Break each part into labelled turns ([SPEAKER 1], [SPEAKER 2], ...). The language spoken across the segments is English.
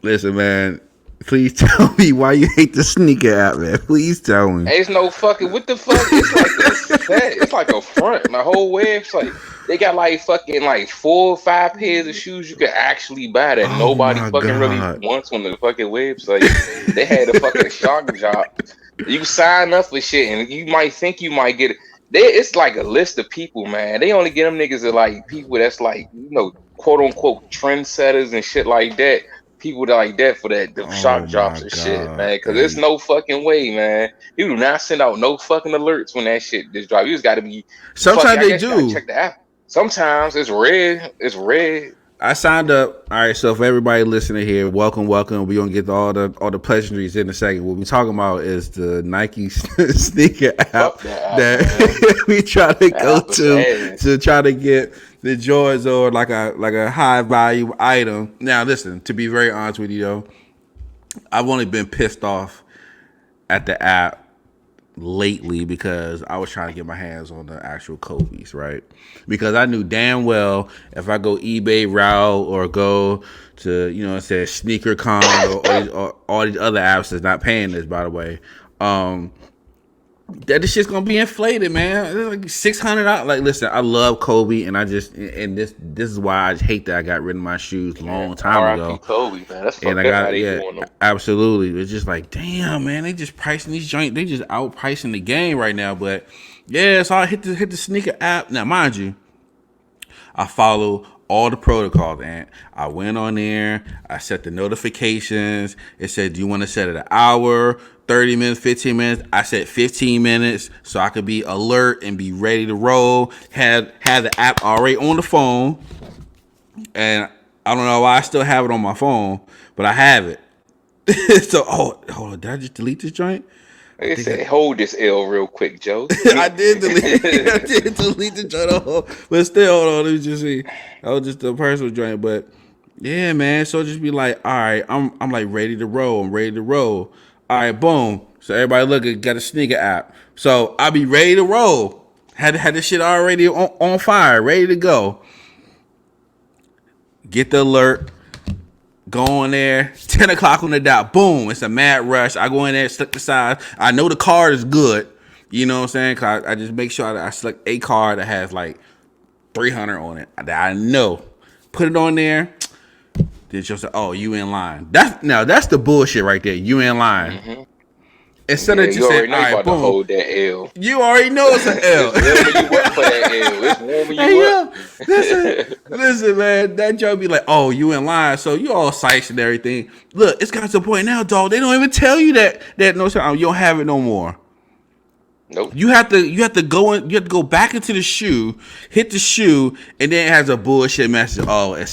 [SPEAKER 1] Listen, man. Please tell me why you hate the sneaker app, man. Please tell me.
[SPEAKER 2] It's no fucking what the fuck. It's like a set. It's like a front. My whole website. They got like fucking like 4 or 5 pairs of shoes you can actually buy that
[SPEAKER 1] Oh
[SPEAKER 2] nobody
[SPEAKER 1] my
[SPEAKER 2] fucking really
[SPEAKER 1] god.
[SPEAKER 2] wants on the fucking website. They had a fucking shock drop. You sign up for shit and you might think you might get it. It's like a list of people, man. They only get them niggas that like people that's like, quote unquote trendsetters and shit like that. People like that for that the
[SPEAKER 1] Oh
[SPEAKER 2] shock
[SPEAKER 1] my
[SPEAKER 2] drops and shit,
[SPEAKER 1] god.
[SPEAKER 2] man. Cause there's
[SPEAKER 1] Hey.
[SPEAKER 2] no fucking way, man. You do not send out no fucking alerts when that shit just drop. You just gotta be fuck.
[SPEAKER 1] Sometimes
[SPEAKER 2] I
[SPEAKER 1] they
[SPEAKER 2] guess you gotta
[SPEAKER 1] do.
[SPEAKER 2] check the app. Sometimes it's red. It's red.
[SPEAKER 1] I signed up. All right, so for everybody listening here, welcome, welcome. We're gonna get to all the pleasantries in a second. What we're talking about is the Nike sneaker app
[SPEAKER 2] Fuck that app, man.
[SPEAKER 1] that we try to
[SPEAKER 2] That
[SPEAKER 1] go
[SPEAKER 2] app is
[SPEAKER 1] to
[SPEAKER 2] ass.
[SPEAKER 1] try to get the joys or like a high value item. Now, listen, to be very honest with you though, I've only been pissed off at the app lately because I was trying to get my hands on the actual Kobe's, right? Because I knew damn well if I go eBay route or go to, it says Sneaker Con or all these other apps that's not paying this, by the way, that this shit's gonna be inflated, man. It's like $600. Like, listen, I love Kobe, and this is why I hate that I got rid of my shoes a
[SPEAKER 2] Yeah.
[SPEAKER 1] long time
[SPEAKER 2] R.I.P.
[SPEAKER 1] ago.
[SPEAKER 2] Kobe, man. That's
[SPEAKER 1] And
[SPEAKER 2] fucked
[SPEAKER 1] I
[SPEAKER 2] up how
[SPEAKER 1] got
[SPEAKER 2] they
[SPEAKER 1] yeah,
[SPEAKER 2] doing them.
[SPEAKER 1] absolutely. It's just like, damn, man, they just pricing these joints. They just outpricing the game right now. But yeah, so I hit the sneaker app. Now, mind you, I follow all the protocols, and I went on there. I set the notifications. It said, "Do you want to set it an hour, 30 minutes, 15 minutes?" I said 15 minutes so I could be alert and be ready to roll. Had the app already on the phone, and I don't know why I still have it on my phone, but I have it. So, hold on, did I just delete this joint? I
[SPEAKER 2] They
[SPEAKER 1] think
[SPEAKER 2] say, hold this L real quick, Joe.
[SPEAKER 1] I did delete. I did delete the joint, but still, hold on. Let me just see. That was just a personal joint, but yeah, man. So just be like, all right, I'm like ready to roll. I'm ready to roll. All right, boom. So everybody look, got a sneaker app. So I'll be ready to roll. Had this shit already on fire, ready to go. Get the alert. Go in there, 10 o'clock on the dot. Boom, it's a mad rush. I go in there, select the size. I know the card is good. You know what I'm saying? Cause I just make sure that I select a card that has like 300 on it. That I know. Put it on there. Then she'll say, "Oh, you in line." That's the bullshit right there. You in line.
[SPEAKER 2] Hmm.
[SPEAKER 1] Instead
[SPEAKER 2] Yeah,
[SPEAKER 1] of
[SPEAKER 2] you
[SPEAKER 1] just saying,
[SPEAKER 2] already
[SPEAKER 1] "All
[SPEAKER 2] know you
[SPEAKER 1] right,
[SPEAKER 2] about to
[SPEAKER 1] boom,"
[SPEAKER 2] hold that L.
[SPEAKER 1] you already know it's an L.
[SPEAKER 2] It's warming you up for that L. It's warming
[SPEAKER 1] Hey,
[SPEAKER 2] you
[SPEAKER 1] yo, listen,
[SPEAKER 2] up.
[SPEAKER 1] listen, man. That joke be like, "Oh, you in line," so you all psyched and everything. Look, it's got to the point now, dog. They don't even tell you that no, sir, you don't have it no more.
[SPEAKER 2] Nope.
[SPEAKER 1] You have to go back into the shoe, hit the shoe, and then it has a bullshit message. Oh, it's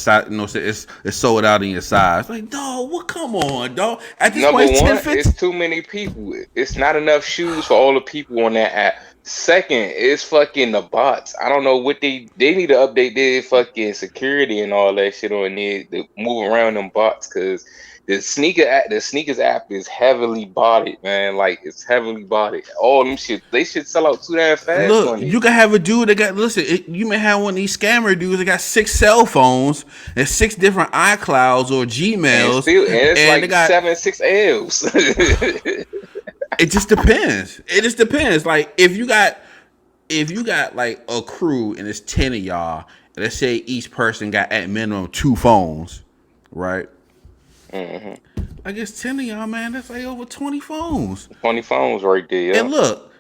[SPEAKER 1] sold out in your size. Like, dog, what? Come on, dog. At this
[SPEAKER 2] Number
[SPEAKER 1] point, it's 10,
[SPEAKER 2] one,
[SPEAKER 1] 15.
[SPEAKER 2] it's too many people. It's not enough shoes for all the people on that app. Second, it's fucking the bots. I don't know what they need to update their fucking security and all that shit on there to move around them bots because the sneakers app is heavily botted, man. Like it's heavily botted. All them shit they should sell out too damn fast
[SPEAKER 1] Look,
[SPEAKER 2] on it.
[SPEAKER 1] you can have a dude that got listen. You may have one of these scammer dudes that got 6 cell phones and 6 different iClouds or
[SPEAKER 2] And
[SPEAKER 1] Gmails,
[SPEAKER 2] still, and it's
[SPEAKER 1] and they
[SPEAKER 2] like
[SPEAKER 1] got.
[SPEAKER 2] 7 6 L's.
[SPEAKER 1] It just depends. It just depends. Like if you got like a crew and it's 10 of y'all, and let's say each person got at minimum 2 phones, right?
[SPEAKER 2] Hmm.
[SPEAKER 1] I guess 10 of y'all, man, that's like over 20 phones.
[SPEAKER 2] 20 phones right there,
[SPEAKER 1] And
[SPEAKER 2] yeah.
[SPEAKER 1] look,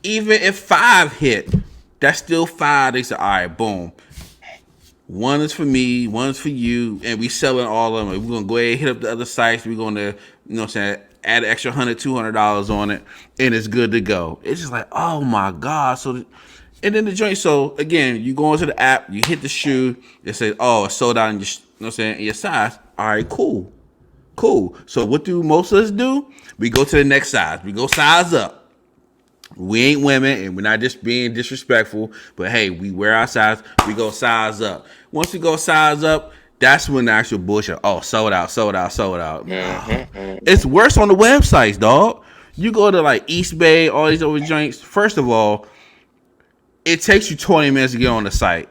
[SPEAKER 1] even if 5 hit, that's still 5. They say, all right, boom. One is for me, one is for you, and we selling all of them. We're gonna go ahead and hit up the other sites. We're gonna, what I'm saying, add an extra $100, $200 on it, and it's good to go. It's just like, oh my god. So, and then the joint. So again, you go into the app, you hit the shoe, it says, oh, it's sold out in your, in your size. All right, cool, cool. So what do most of us do? We go to the next size. We go size up. We ain't women, and we're not just being disrespectful, but hey, we wear our size. We go size up. Once we go size up, that's when the actual bullshit. Oh, sold out, sold out, sold out.
[SPEAKER 2] Hmm.
[SPEAKER 1] It's worse on the websites, dog. You go to like East Bay, all these other joints. First of all, it takes you 20 minutes to get on the site.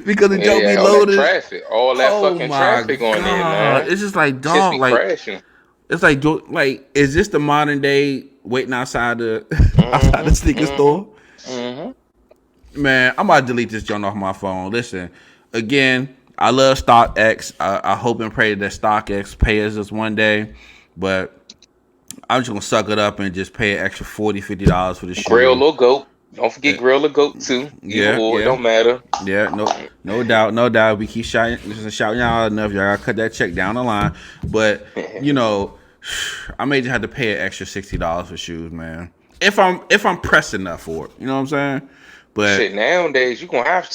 [SPEAKER 1] because the joke be
[SPEAKER 2] Yeah, all that
[SPEAKER 1] loaded.
[SPEAKER 2] traffic, all that
[SPEAKER 1] Oh
[SPEAKER 2] fucking
[SPEAKER 1] my
[SPEAKER 2] traffic on there,
[SPEAKER 1] god!
[SPEAKER 2] man.
[SPEAKER 1] It's just like
[SPEAKER 2] Shit
[SPEAKER 1] dog.
[SPEAKER 2] be
[SPEAKER 1] Like
[SPEAKER 2] crashing.
[SPEAKER 1] it's like is this the modern day waiting outside the outside the
[SPEAKER 2] Mm-hmm.
[SPEAKER 1] sneaker
[SPEAKER 2] Mm-hmm.
[SPEAKER 1] store?
[SPEAKER 2] Mm-hmm.
[SPEAKER 1] Man, I'm about to delete this joint off my phone. Listen, again, I love StockX. I hope and pray that StockX pays us one day, but I'm just gonna suck it up and just pay an extra $40, $50 for the
[SPEAKER 2] Grill
[SPEAKER 1] shoe.
[SPEAKER 2] or goat. Don't
[SPEAKER 1] Uh,
[SPEAKER 2] forget grill or goat too. Either
[SPEAKER 1] yeah,
[SPEAKER 2] or, it
[SPEAKER 1] yeah,
[SPEAKER 2] don't matter.
[SPEAKER 1] yeah. No doubt, no doubt. We keep shouting y'all out enough. Y'all gotta cut that check down the line. But you know, I may just have to pay an extra $60 for shoes, man. If I'm pressed enough for it, you know what I'm saying? But
[SPEAKER 2] Shit, nowadays you gonna have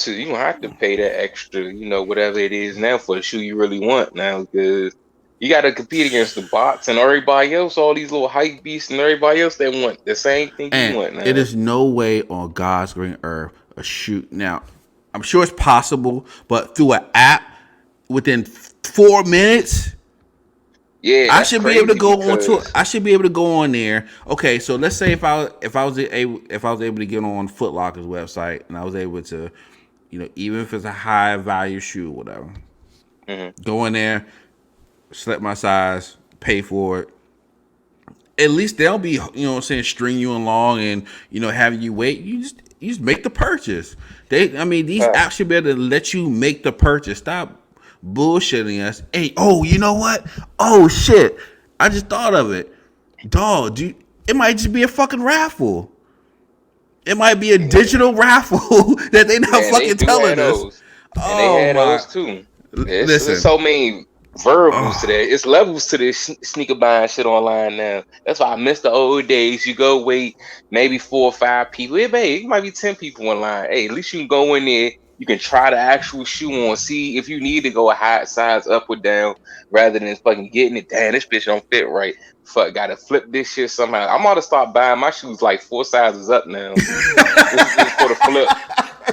[SPEAKER 2] to pay that extra, whatever it is now for the shoe you really want now, because you got to compete against the bots and everybody else, all these little hype beasts and everybody else that want the same thing you
[SPEAKER 1] and
[SPEAKER 2] want
[SPEAKER 1] it
[SPEAKER 2] now.
[SPEAKER 1] is no way on God's green earth a shoot. Now, I'm sure it's possible, but through an app within 4 minutes,
[SPEAKER 2] Yeah,
[SPEAKER 1] I
[SPEAKER 2] that's
[SPEAKER 1] should be able to
[SPEAKER 2] crazy
[SPEAKER 1] go on to.
[SPEAKER 2] because
[SPEAKER 1] I should be able to go on there. Okay, so let's say if I was able to get on Foot Locker's website and I was able to, even if it's a high value shoe or whatever,
[SPEAKER 2] mhm.
[SPEAKER 1] go in there, select my size, pay for it. At least they'll be, what I'm saying, string you along and having you wait. You just make the purchase. These
[SPEAKER 2] Uh,
[SPEAKER 1] apps should be able to let you make the purchase. Stop bullshitting us. Hey, oh, you know what? Oh shit! I just thought of it. Dog, it might just be a fucking raffle. It might be a digital raffle that they not
[SPEAKER 2] and they
[SPEAKER 1] fucking
[SPEAKER 2] do have
[SPEAKER 1] telling us.
[SPEAKER 2] those, and they
[SPEAKER 1] Oh
[SPEAKER 2] had
[SPEAKER 1] my!
[SPEAKER 2] those too. It's
[SPEAKER 1] Listen.
[SPEAKER 2] so many variables to
[SPEAKER 1] Oh,
[SPEAKER 2] that. It's levels to this sneaker buying shit online now. That's why I miss the old days. You go wait maybe 4 or 5 people. It might be 10 people online. Hey, at least you can go in there. You can try the actual shoe on, see if you need to go a high size up or down, rather than fucking getting it. Damn, this bitch don't fit right. Fuck, gotta flip this shit somehow. I'm gonna start buying my shoes like 4 sizes up now. This is just for the flip.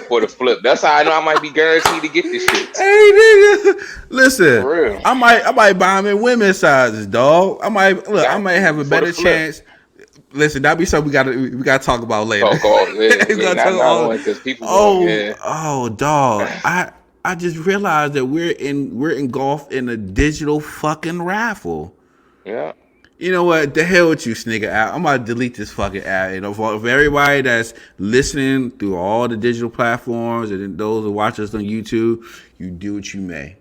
[SPEAKER 2] For the flip. That's how I know I might be guaranteed to get this shit.
[SPEAKER 1] hey nigga, listen.
[SPEAKER 2] For real.
[SPEAKER 1] I might buy them in women's sizes, dog. I
[SPEAKER 2] Got
[SPEAKER 1] might have
[SPEAKER 2] to
[SPEAKER 1] a
[SPEAKER 2] for the
[SPEAKER 1] better
[SPEAKER 2] flip.
[SPEAKER 1] chance. Listen, that'd be something we gotta talk about later.
[SPEAKER 2] Talk all yeah,
[SPEAKER 1] we
[SPEAKER 2] yeah,
[SPEAKER 1] gotta talk
[SPEAKER 2] not
[SPEAKER 1] all.
[SPEAKER 2] only because people going,
[SPEAKER 1] Oh,
[SPEAKER 2] yeah.
[SPEAKER 1] oh, dog. I just realized that we're engulfed in a digital fucking raffle.
[SPEAKER 2] Yeah.
[SPEAKER 1] You know what? The hell with you, sneaker app. I'm about to delete this fucking app. For everybody that's listening through all the digital platforms and those who watch us on YouTube, you do what you may.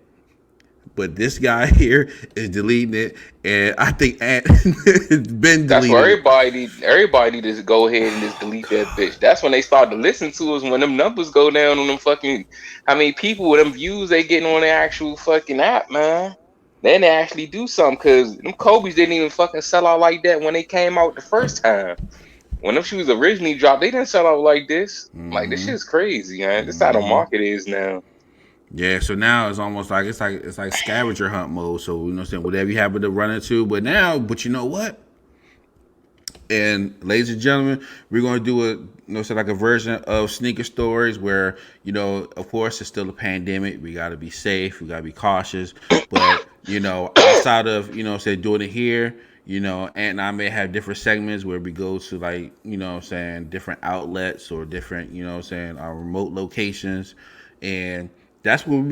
[SPEAKER 1] But this guy here is deleting it, and I think Ant has been
[SPEAKER 2] That's where
[SPEAKER 1] deleted it.
[SPEAKER 2] everybody need to go ahead and just delete that bitch. That's when they start to listen to us when them numbers go down on them fucking how many people with them views they getting on the actual fucking app, man. Then they actually do something because them Kobe's didn't even fucking sell out like that when they came out the first time. When them shoes originally dropped, they didn't sell out like this. Like this shit's crazy, man. This how the market is now.
[SPEAKER 1] Yeah, so now it's almost like it's like scavenger hunt mode. So what I'm saying, whatever you happen to run into, but you know what? And ladies and gentlemen, we're gonna do like a version of sneaker stories where of course, it's still a pandemic. We gotta be safe. We gotta be cautious. But outside of say doing it here, Ant and I may have different segments where we go to like different outlets or different our remote locations, and that's where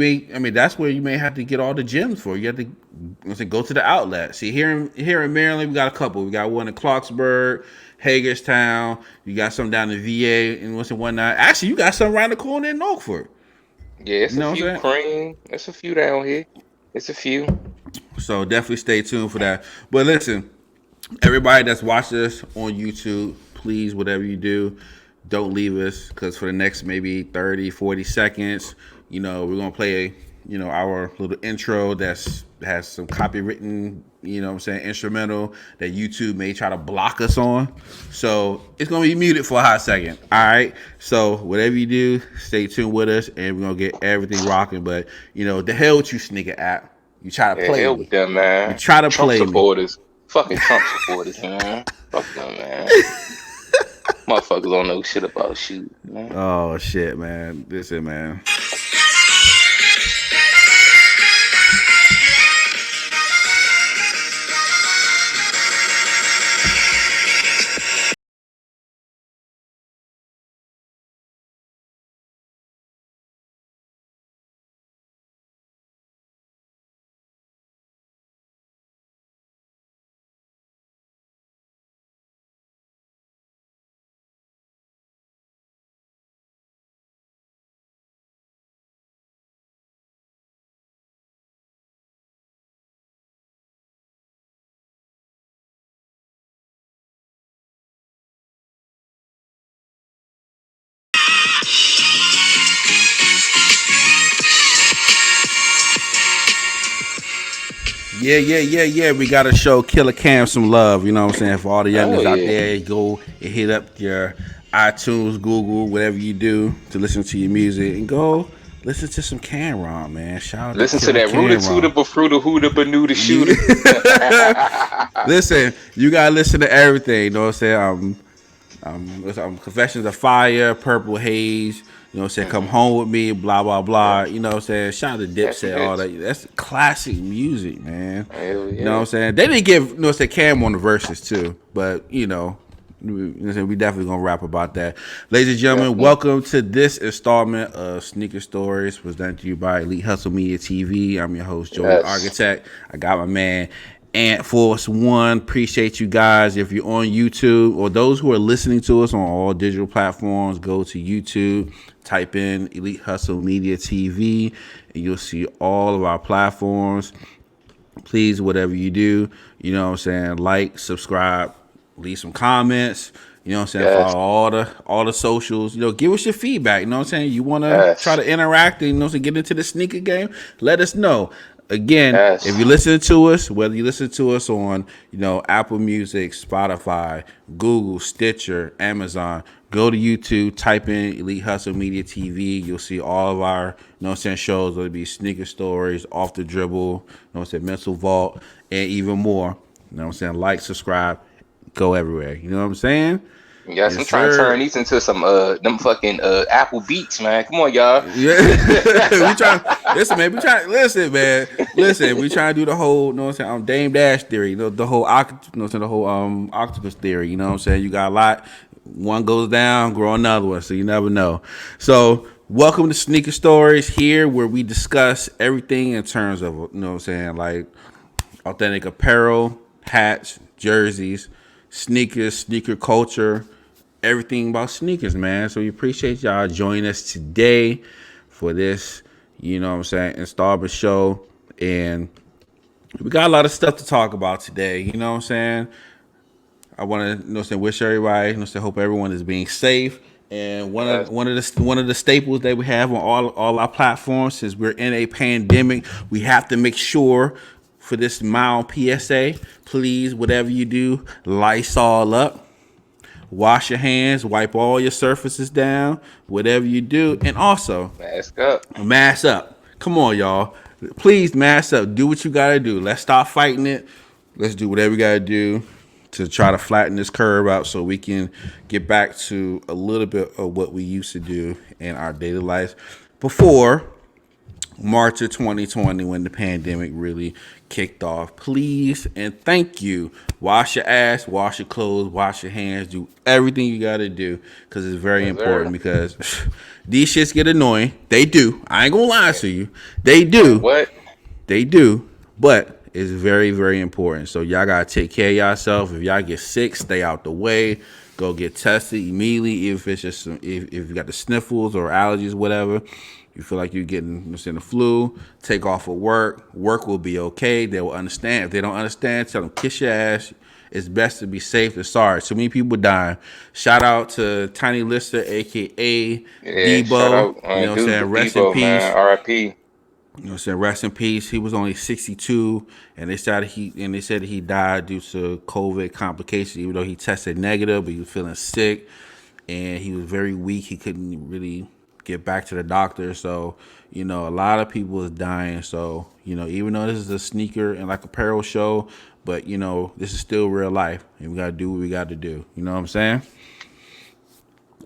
[SPEAKER 1] that's where you may have to get all the gyms for. You have to go to the outlet. See, here in Maryland, we got a couple. We got one in Clarksburg, Hagerstown. You got some down in VA and whatnot. Actually, you got some around the corner in Norfolk.
[SPEAKER 2] Yeah,
[SPEAKER 1] You
[SPEAKER 2] it's a
[SPEAKER 1] know what
[SPEAKER 2] few
[SPEAKER 1] I'm saying?
[SPEAKER 2] cream. It's a few down here. It's a few.
[SPEAKER 1] So definitely stay tuned for that. But listen, everybody that's watching us on YouTube, please, whatever you do, don't leave us, because for the next maybe 30, 40 seconds, we're going to play, our little intro has some copywritten, instrumental that YouTube may try to block us on. So it's going to be muted for a hot second. All right. So whatever you do, stay tuned with us and we're going to get everything rocking. But, the hell with you, sneaker app. You try to
[SPEAKER 2] Yeah,
[SPEAKER 1] play
[SPEAKER 2] hell with
[SPEAKER 1] me.
[SPEAKER 2] them,
[SPEAKER 1] You
[SPEAKER 2] man.
[SPEAKER 1] try to
[SPEAKER 2] Trump
[SPEAKER 1] play me.
[SPEAKER 2] supporters. Fucking Trump supporters, man. Fuck them, man. Motherfuckers don't know shit about shoes, man.
[SPEAKER 1] Oh shit, man. Listen, man. Yeah. We gotta show Killer Cam some love. You know what I'm saying? For all the
[SPEAKER 2] Oh
[SPEAKER 1] youngins out
[SPEAKER 2] yeah.
[SPEAKER 1] there, go and hit up your iTunes, Google, whatever you do to listen to your music, and go listen to some Cameron, man. Shout out to
[SPEAKER 2] Listen to
[SPEAKER 1] Killer
[SPEAKER 2] that Rooter Tooter
[SPEAKER 1] Cameron.
[SPEAKER 2] Bafruta Hooter Banuta Shooter.
[SPEAKER 1] Listen, you gotta listen to everything. You know what I'm saying? Confessions of Fire, Purple Haze. You know what I'm saying? Come
[SPEAKER 2] Hmm.
[SPEAKER 1] home with me, blah blah blah.
[SPEAKER 2] Yeah,
[SPEAKER 1] You know what I'm saying? Shout out to
[SPEAKER 2] that's some
[SPEAKER 1] Dipset, all
[SPEAKER 2] hits.
[SPEAKER 1] that. That's classic music, man.
[SPEAKER 2] Hell
[SPEAKER 1] You know what
[SPEAKER 2] yeah.
[SPEAKER 1] I'm saying? They didn't give you know what I'm saying Cam on the verses too, but we definitely gonna rap about that. Ladies and gentlemen,
[SPEAKER 2] Definitely.
[SPEAKER 1] welcome to this installment of Sneaker Stories presented to you by Elite Hustle Media TV. I'm your host, Joey
[SPEAKER 2] Yes.
[SPEAKER 1] Architect. I got my man Ant Force One. Appreciate you guys. If you're on YouTube or those who are listening to us on all digital platforms, go to YouTube, type in Elite Hustle Media TV, and you'll see all of our platforms. Please, whatever you do, you know what I'm saying, like, subscribe, leave some comments. You know what I'm saying?
[SPEAKER 2] Yes.
[SPEAKER 1] Follow all the socials. Give us your feedback. You know what I'm saying? You want to try
[SPEAKER 2] Yes.
[SPEAKER 1] to interact and get into the sneaker game? Let us know. Again, if you
[SPEAKER 2] Yes.
[SPEAKER 1] listen to us, whether you listen to us on Apple Music, Spotify, Google, Stitcher, Amazon, go to YouTube, type in Elite Hustle Media TV. You'll see all of our shows. Whether it be Sneaker Stories, Off the Dribble, Mental Vault, and even more. You know what I'm saying? Like, subscribe, go everywhere. You know what I'm saying?
[SPEAKER 2] Yes, I'm
[SPEAKER 1] Yes,
[SPEAKER 2] trying to turn
[SPEAKER 1] sir.
[SPEAKER 2] these into some them fucking Apple Beats, man. Come on, y'all.
[SPEAKER 1] Yeah, we try. Listen, man. We try. Listen, man. Listen, we try to do the whole. You know what I'm saying? Dame Dash theory. The whole. The whole octopus theory. You know what I'm saying? You got a lot. One goes down, grow another one. So you never know. So welcome to Sneaker Stories here, where we discuss everything in terms of what I'm saying, like authentic apparel, hats, jerseys, sneakers, sneaker culture, everything about sneakers, man. So we appreciate y'all joining us today for this, installment show. And we got a lot of stuff to talk about today. You know what I'm saying? I want to wish everybody, hope everyone is being safe. And
[SPEAKER 2] Yes.
[SPEAKER 1] one of the staples that we have on all our platforms, since we're in a pandemic, we have to make sure for this mild PSA, please, whatever you do, Lysol up, wash your hands, wipe all your surfaces down, whatever you do, and also
[SPEAKER 2] Mask up.
[SPEAKER 1] mask up. Come on, y'all. Please mask up. Do what you gotta do. Let's stop fighting it. Let's do whatever we gotta do to try to flatten this curve out so we can get back to a little bit of what we used to do in our daily lives before March of 2020 when the pandemic really kicked off. Please and thank you. Wash your ass, wash your clothes, wash your hands, do everything you got to do because it's very
[SPEAKER 2] Yes, sir.
[SPEAKER 1] important because these shits get annoying. They do. I ain't going to lie to you. They
[SPEAKER 2] Man,
[SPEAKER 1] do.
[SPEAKER 2] what?
[SPEAKER 1] They do. But it's very, very important. So y'all got to take care of yourself. If y'all get sick, stay out the way. Go get tested immediately if it's just if you got the sniffles or allergies, whatever. You feel like you're getting the flu, take off of work. Work will be okay. They will understand. If they don't understand, tell them kiss your ass. It's best to be safe than sorry. So many people dying. Shout out to Tiny Lister, aka
[SPEAKER 2] Yeah, shout
[SPEAKER 1] Debo.
[SPEAKER 2] out
[SPEAKER 1] You know what I'm
[SPEAKER 2] dude
[SPEAKER 1] saying? Rest in
[SPEAKER 2] Debo, man.
[SPEAKER 1] peace.
[SPEAKER 2] R.I.P.
[SPEAKER 1] You know what I'm saying? Rest in peace. He was only 62, and they said he died due to COVID complications. Even though he tested negative, but he was feeling sick, and he was very weak. He couldn't really get back to the doctor. So a lot of people is dying. So even though this is a sneaker and like apparel show, but this is still real life, and we gotta do what we got to do. You know what I'm saying?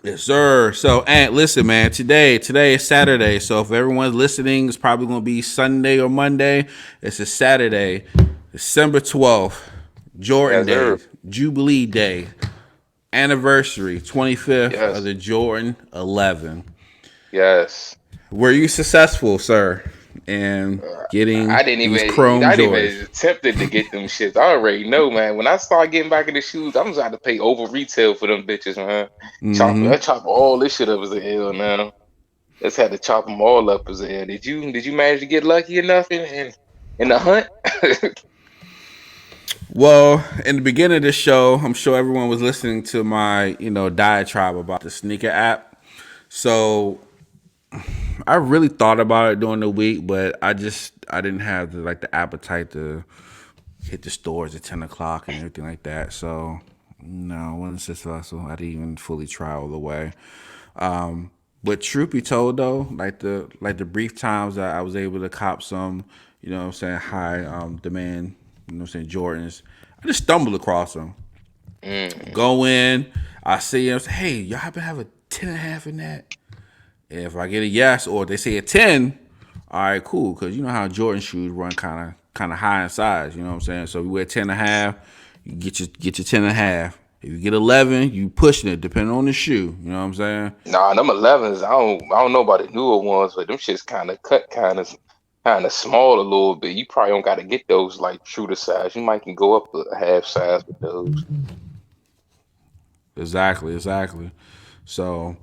[SPEAKER 1] Yes, sir. So, and listen, man. Today is Saturday. So, if everyone's listening, it's probably gonna be Sunday or Monday. It's a Saturday, December 12th, Jordan
[SPEAKER 2] Yes,
[SPEAKER 1] Day,
[SPEAKER 2] sir.
[SPEAKER 1] Jubilee Day, anniversary, 25th of
[SPEAKER 2] Yes.
[SPEAKER 1] the Jordan 11.
[SPEAKER 2] Yes.
[SPEAKER 1] Were you successful, sir, in
[SPEAKER 2] I
[SPEAKER 1] getting
[SPEAKER 2] didn't
[SPEAKER 1] these
[SPEAKER 2] even
[SPEAKER 1] chrome
[SPEAKER 2] I didn't
[SPEAKER 1] Jordans?
[SPEAKER 2] even attempted to get them shits. I already know, man. When I start getting back in the shoes, I'm just to pay over retail for them bitches, man. I chop all this shit up as a hell now. Just had to chop them all up as a hell. Did you manage to get lucky enough in the hunt?
[SPEAKER 1] Well, in the beginning of this show, I'm sure everyone was listening to my, diatribe about the sneaker app. So I really thought about it during the week, but I didn't have the appetite to hit the stores at 10 o'clock and everything like that. So no, it wasn't successful. I didn't even fully try all the way. But truth be told though, like the brief times that I was able to cop some, what I'm saying, high demand, what I'm saying, Jordans, I just stumbled across them.
[SPEAKER 2] Mm.
[SPEAKER 1] Go in, I see them, say, hey, y'all happen to have a 10.5 in that? And if I get a yes or they say a 10, all right, cool. Because you know how Jordan shoes run kind of high in size. You know what I'm saying? So if you wear 10.5, you get your 10.5. If you get 11, you pushing it depending on the shoe. You know what I'm saying?
[SPEAKER 2] Nah, them 11s. I don't know about the newer ones, but them shits kind of cut, kind of small a little bit. You probably don't got to get those like true to size. You might can go up a half size with those.
[SPEAKER 1] Exactly, exactly. So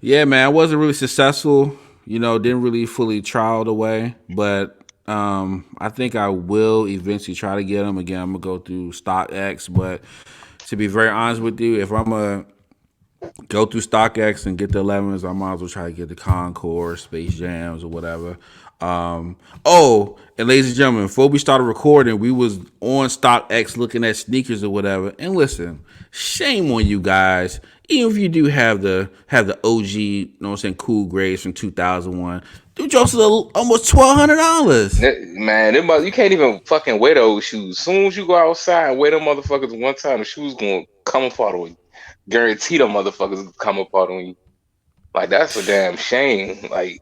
[SPEAKER 1] yeah, man, I wasn't really successful. Didn't really fully trial the way, but I think I will eventually try to get them again. I'm gonna go through StockX, but to be very honest with you, if I'm gonna go through StockX and get the 11s, I might as well try to get the Concord, Space Jams, or whatever. And ladies and gentlemen, before we started recording, we was on StockX looking at sneakers or whatever. And listen, shame on you guys. Even if you do have the OG, what I'm saying, cool grades from 2001, them jokes are almost $1,200.
[SPEAKER 2] Man, you can't even fucking wear those shoes. Soon as you go outside and wear them motherfuckers one time, the shoes gonna come apart on you. Guarantee them motherfuckers gonna come apart on you. Like that's a damn shame. Like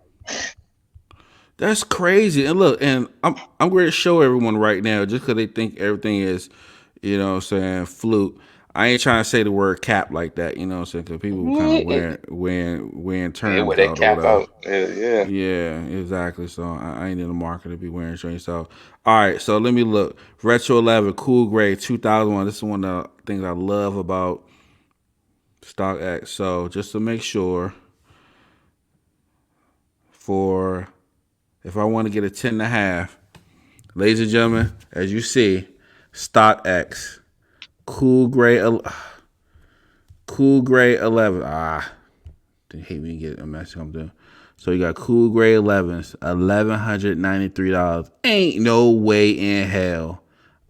[SPEAKER 1] That's crazy. And look, and I'm going to show everyone right now just because they think everything is, what I'm saying, fluke. I ain't trying to say the word cap like that, you know what I'm saying, because people kind of wearing
[SPEAKER 2] yeah,
[SPEAKER 1] terms
[SPEAKER 2] wear that
[SPEAKER 1] out or
[SPEAKER 2] cap
[SPEAKER 1] whatever.
[SPEAKER 2] out. Yeah, yeah.
[SPEAKER 1] Yeah, exactly. So I ain't in the market to be wearing shirts. So, all right. So let me look. Retro 11, Cool Gray, 2001. This is one of the things I love about StockX. So just to make sure, for if I want to get a 10.5, ladies and gentlemen, as you see, StockX, Cool Gray, Cool Gray 11. They hate me to get a message come through. So you got Cool Gray 11s, $1,193. Ain't no way in hell.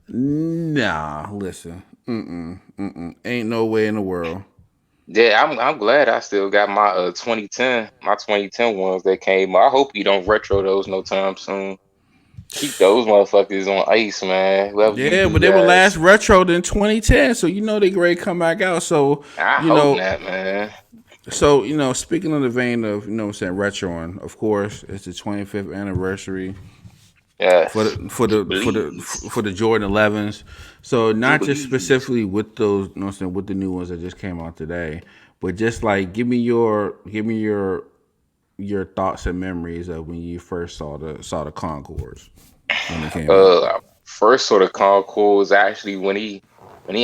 [SPEAKER 1] Nah, listen. Ain't no way in the world.
[SPEAKER 2] Yeah, I'm glad I still got my 2010 ones that came. I hope you don't retro those no time soon. Keep those motherfuckers on ice, man. Whoever you
[SPEAKER 1] Yeah,
[SPEAKER 2] do
[SPEAKER 1] but they were
[SPEAKER 2] that,
[SPEAKER 1] last retroed in 2010, so they great come back out. So
[SPEAKER 2] I
[SPEAKER 1] you
[SPEAKER 2] hope
[SPEAKER 1] know,
[SPEAKER 2] not, man.
[SPEAKER 1] speaking of the vein of what I'm saying, retroing. Of course, it's the 25th anniversary for
[SPEAKER 2] Yes,
[SPEAKER 1] the for the for the
[SPEAKER 2] Jubilees,
[SPEAKER 1] for the Jordan 11s. So not just
[SPEAKER 2] Jubilees.
[SPEAKER 1] specifically with those, what I'm saying, with the new ones that just came out today, but just like give me your thoughts and memories of when you first saw the Concords when they came out.
[SPEAKER 2] First sort of Concord was actually when he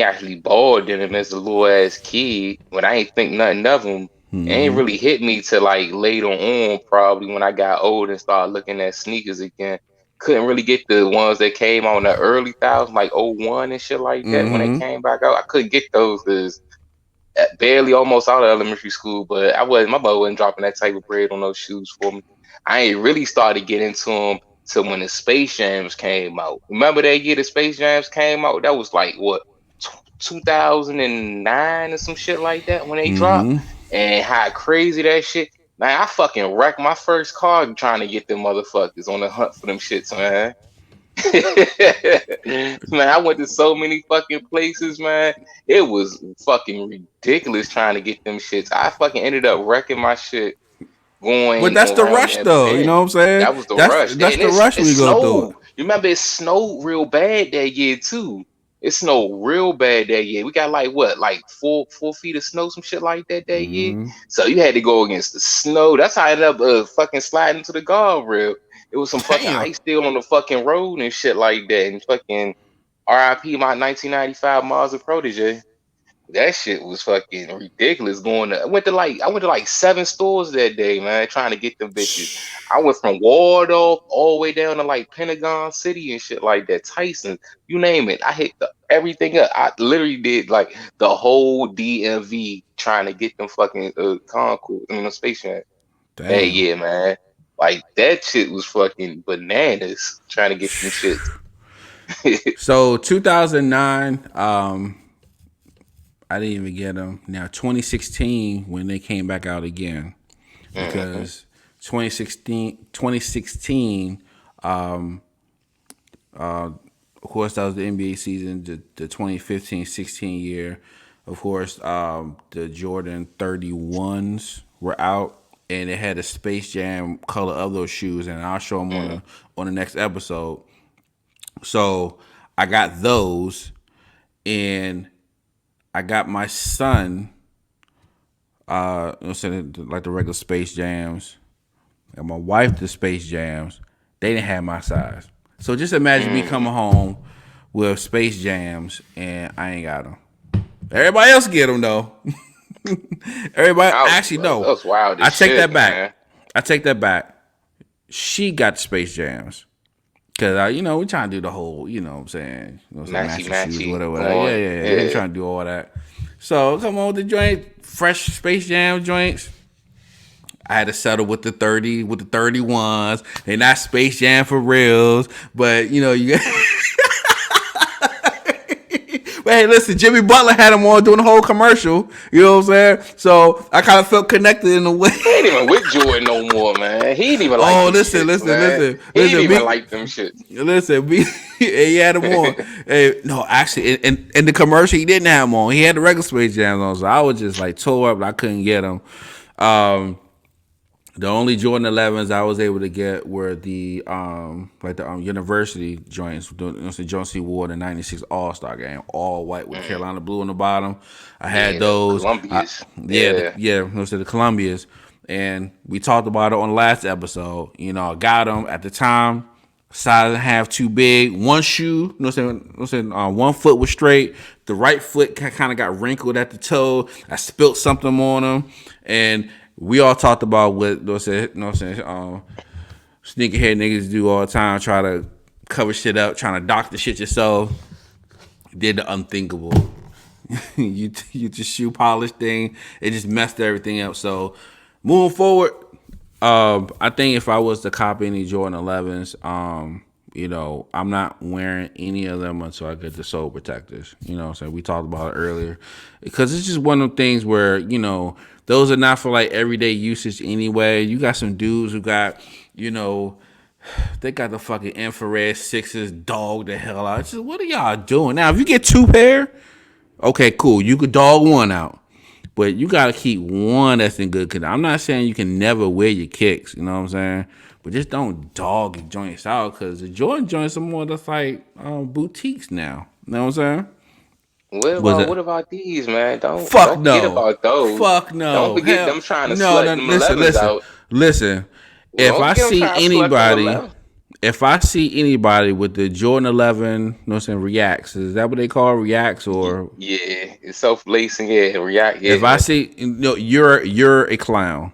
[SPEAKER 2] actually balled in him as a little ass kid. When I ain't think nothing of him, it ain't really hit me till like later on, probably when I got old and started looking at sneakers again. Couldn't really get the ones that came out in the early thousands, like '01 and shit like that. When they came back out, I couldn't get those because barely almost out of elementary school, but my mother wasn't dropping that type of bread on those shoes for me. I ain't really started to get into them till when the Space Jams came out. Remember that year the Space Jams came out? That was like what 2009 or some shit like that when they dropped. And how crazy that shit. Man, I fucking wrecked my first car trying to get them motherfuckers on the hunt for them shits, man. Man, I went to so many fucking places, man. It was fucking ridiculous trying to get them shits. I fucking ended up wrecking my shit
[SPEAKER 1] But
[SPEAKER 2] going
[SPEAKER 1] that's the
[SPEAKER 2] around
[SPEAKER 1] rush,
[SPEAKER 2] that
[SPEAKER 1] though. You
[SPEAKER 2] bend.
[SPEAKER 1] know what I'm saying?
[SPEAKER 2] That was the
[SPEAKER 1] That's
[SPEAKER 2] rush.
[SPEAKER 1] that's
[SPEAKER 2] And
[SPEAKER 1] the rush
[SPEAKER 2] it
[SPEAKER 1] when you go through it.
[SPEAKER 2] snowed. You remember it snowed real bad that year too. It snowed real bad that year. We got like what, like 4 feet of snow, some shit like that year. So you had to go against the snow. That's how I ended up fucking sliding to the guardrail. It was some fucking
[SPEAKER 1] Damn.
[SPEAKER 2] ice still on the fucking road and shit like that. And fucking RIP my 1995 Mazda Protege. That shit was fucking ridiculous. I went to like 7 stores that day, man, trying to get them bitches. I went from Waldorf all the way down to like Pentagon City and shit like that. Tyson, you name it. I hit everything up. I literally did like the whole DMV trying to get them fucking Concord, I mean, the Space Jam. Hey,
[SPEAKER 1] Damn.
[SPEAKER 2] yeah, man. Like that shit was fucking bananas trying to get them shits.
[SPEAKER 1] So 2009, I didn't even get them. Now 2016 when they came back out again,
[SPEAKER 2] Hmm.
[SPEAKER 1] because 2016, of course that was the NBA season. The 2015-16 year, of course, the Jordan 31s were out, and it had a Space Jam color of those shoes, and I'll show them on the next episode. So I got those, and I got my son, like the regular Space Jams, and my wife the Space Jams. They didn't have my size. So just imagine me
[SPEAKER 2] Mm.
[SPEAKER 1] coming home with Space Jams and I ain't got them. Everybody else get them though. Everybody actually
[SPEAKER 2] That
[SPEAKER 1] no.
[SPEAKER 2] was wild
[SPEAKER 1] I
[SPEAKER 2] as
[SPEAKER 1] take
[SPEAKER 2] shit,
[SPEAKER 1] that back.
[SPEAKER 2] man.
[SPEAKER 1] I take that back. She got Space Jams. Cause we trying to do the whole, what I'm saying, some
[SPEAKER 2] Matchy
[SPEAKER 1] matching shoes,
[SPEAKER 2] matchy
[SPEAKER 1] whatever. Yeah,
[SPEAKER 2] going.
[SPEAKER 1] yeah, yeah. We
[SPEAKER 2] Yeah.
[SPEAKER 1] trying to do all that. So come on with the joint, fresh Space Jam joints. I had to settle with the 31s. They're not Space Jam for reals, but you. But hey, listen, Jimmy Butler had him on doing the whole commercial. You know what I'm saying? So I kind of felt connected in a way.
[SPEAKER 2] He ain't even with Jordan no more, man. He ain't even like
[SPEAKER 1] Oh,
[SPEAKER 2] them
[SPEAKER 1] listen,
[SPEAKER 2] shits,
[SPEAKER 1] listen,
[SPEAKER 2] man.
[SPEAKER 1] listen,
[SPEAKER 2] He ain't
[SPEAKER 1] listen.
[SPEAKER 2] even
[SPEAKER 1] Me,
[SPEAKER 2] like them shits.
[SPEAKER 1] listen. Me, he had him on. Hey, no, actually, in the commercial, he didn't have him on. He had the regular Space Jams on. So I was just like tore up. I couldn't get him. The only Jordan 11s I was able to get were the university joints. The joints he wore the '96 All Star game, all white with
[SPEAKER 2] Mm.
[SPEAKER 1] Carolina blue on the bottom. I had
[SPEAKER 2] Yeah, the
[SPEAKER 1] those.
[SPEAKER 2] Columbias.
[SPEAKER 1] Yeah,
[SPEAKER 2] Yeah.
[SPEAKER 1] those are the Columbias, and we talked about it on the last episode. I got them at the time. Size and a half too big. One shoe, one foot was straight. The right foot kind of got wrinkled at the toe. I spilt something on them, and we all talked about what sneakerhead niggas do all the time, try to cover shit up, trying to dock the shit yourself. Did the unthinkable. you just shoe polish thing. It just messed everything up. So moving forward, I think if I was to copy any Jordan 11s, I'm not wearing any of them until I get the sole protectors. So we talked about it earlier, because it's just one of them things where those are not for like everyday usage anyway. You got some dudes who got they got the fucking infrared sixes, dog the hell out. It's just, what are y'all doing now? If you get two pair, okay, cool. You could dog one out. But you gotta keep one that's in good condition. I'm not saying you can never wear your kicks, you know what I'm saying? But just don't dog your joints out, because the Jordan joints are more just like boutiques now. You know what I'm saying? Was it?
[SPEAKER 2] What about these, man?
[SPEAKER 1] Fuck
[SPEAKER 2] Don't forget
[SPEAKER 1] no.
[SPEAKER 2] about those.
[SPEAKER 1] Fuck
[SPEAKER 2] Don't
[SPEAKER 1] no.
[SPEAKER 2] forget
[SPEAKER 1] Hell
[SPEAKER 2] them trying to
[SPEAKER 1] no.
[SPEAKER 2] slut
[SPEAKER 1] No.
[SPEAKER 2] them
[SPEAKER 1] Listen.
[SPEAKER 2] 11s
[SPEAKER 1] Listen.
[SPEAKER 2] out.
[SPEAKER 1] Listen.
[SPEAKER 2] Well,
[SPEAKER 1] If
[SPEAKER 2] don't
[SPEAKER 1] I
[SPEAKER 2] forget them
[SPEAKER 1] see
[SPEAKER 2] trying to slut them
[SPEAKER 1] anybody,
[SPEAKER 2] 11.
[SPEAKER 1] with the Jordan 11, reacts, is that what they call reacts? Or
[SPEAKER 2] Yeah, it's self-lacing. Yeah, react.
[SPEAKER 1] if I
[SPEAKER 2] Yeah.
[SPEAKER 1] see, you're a clown.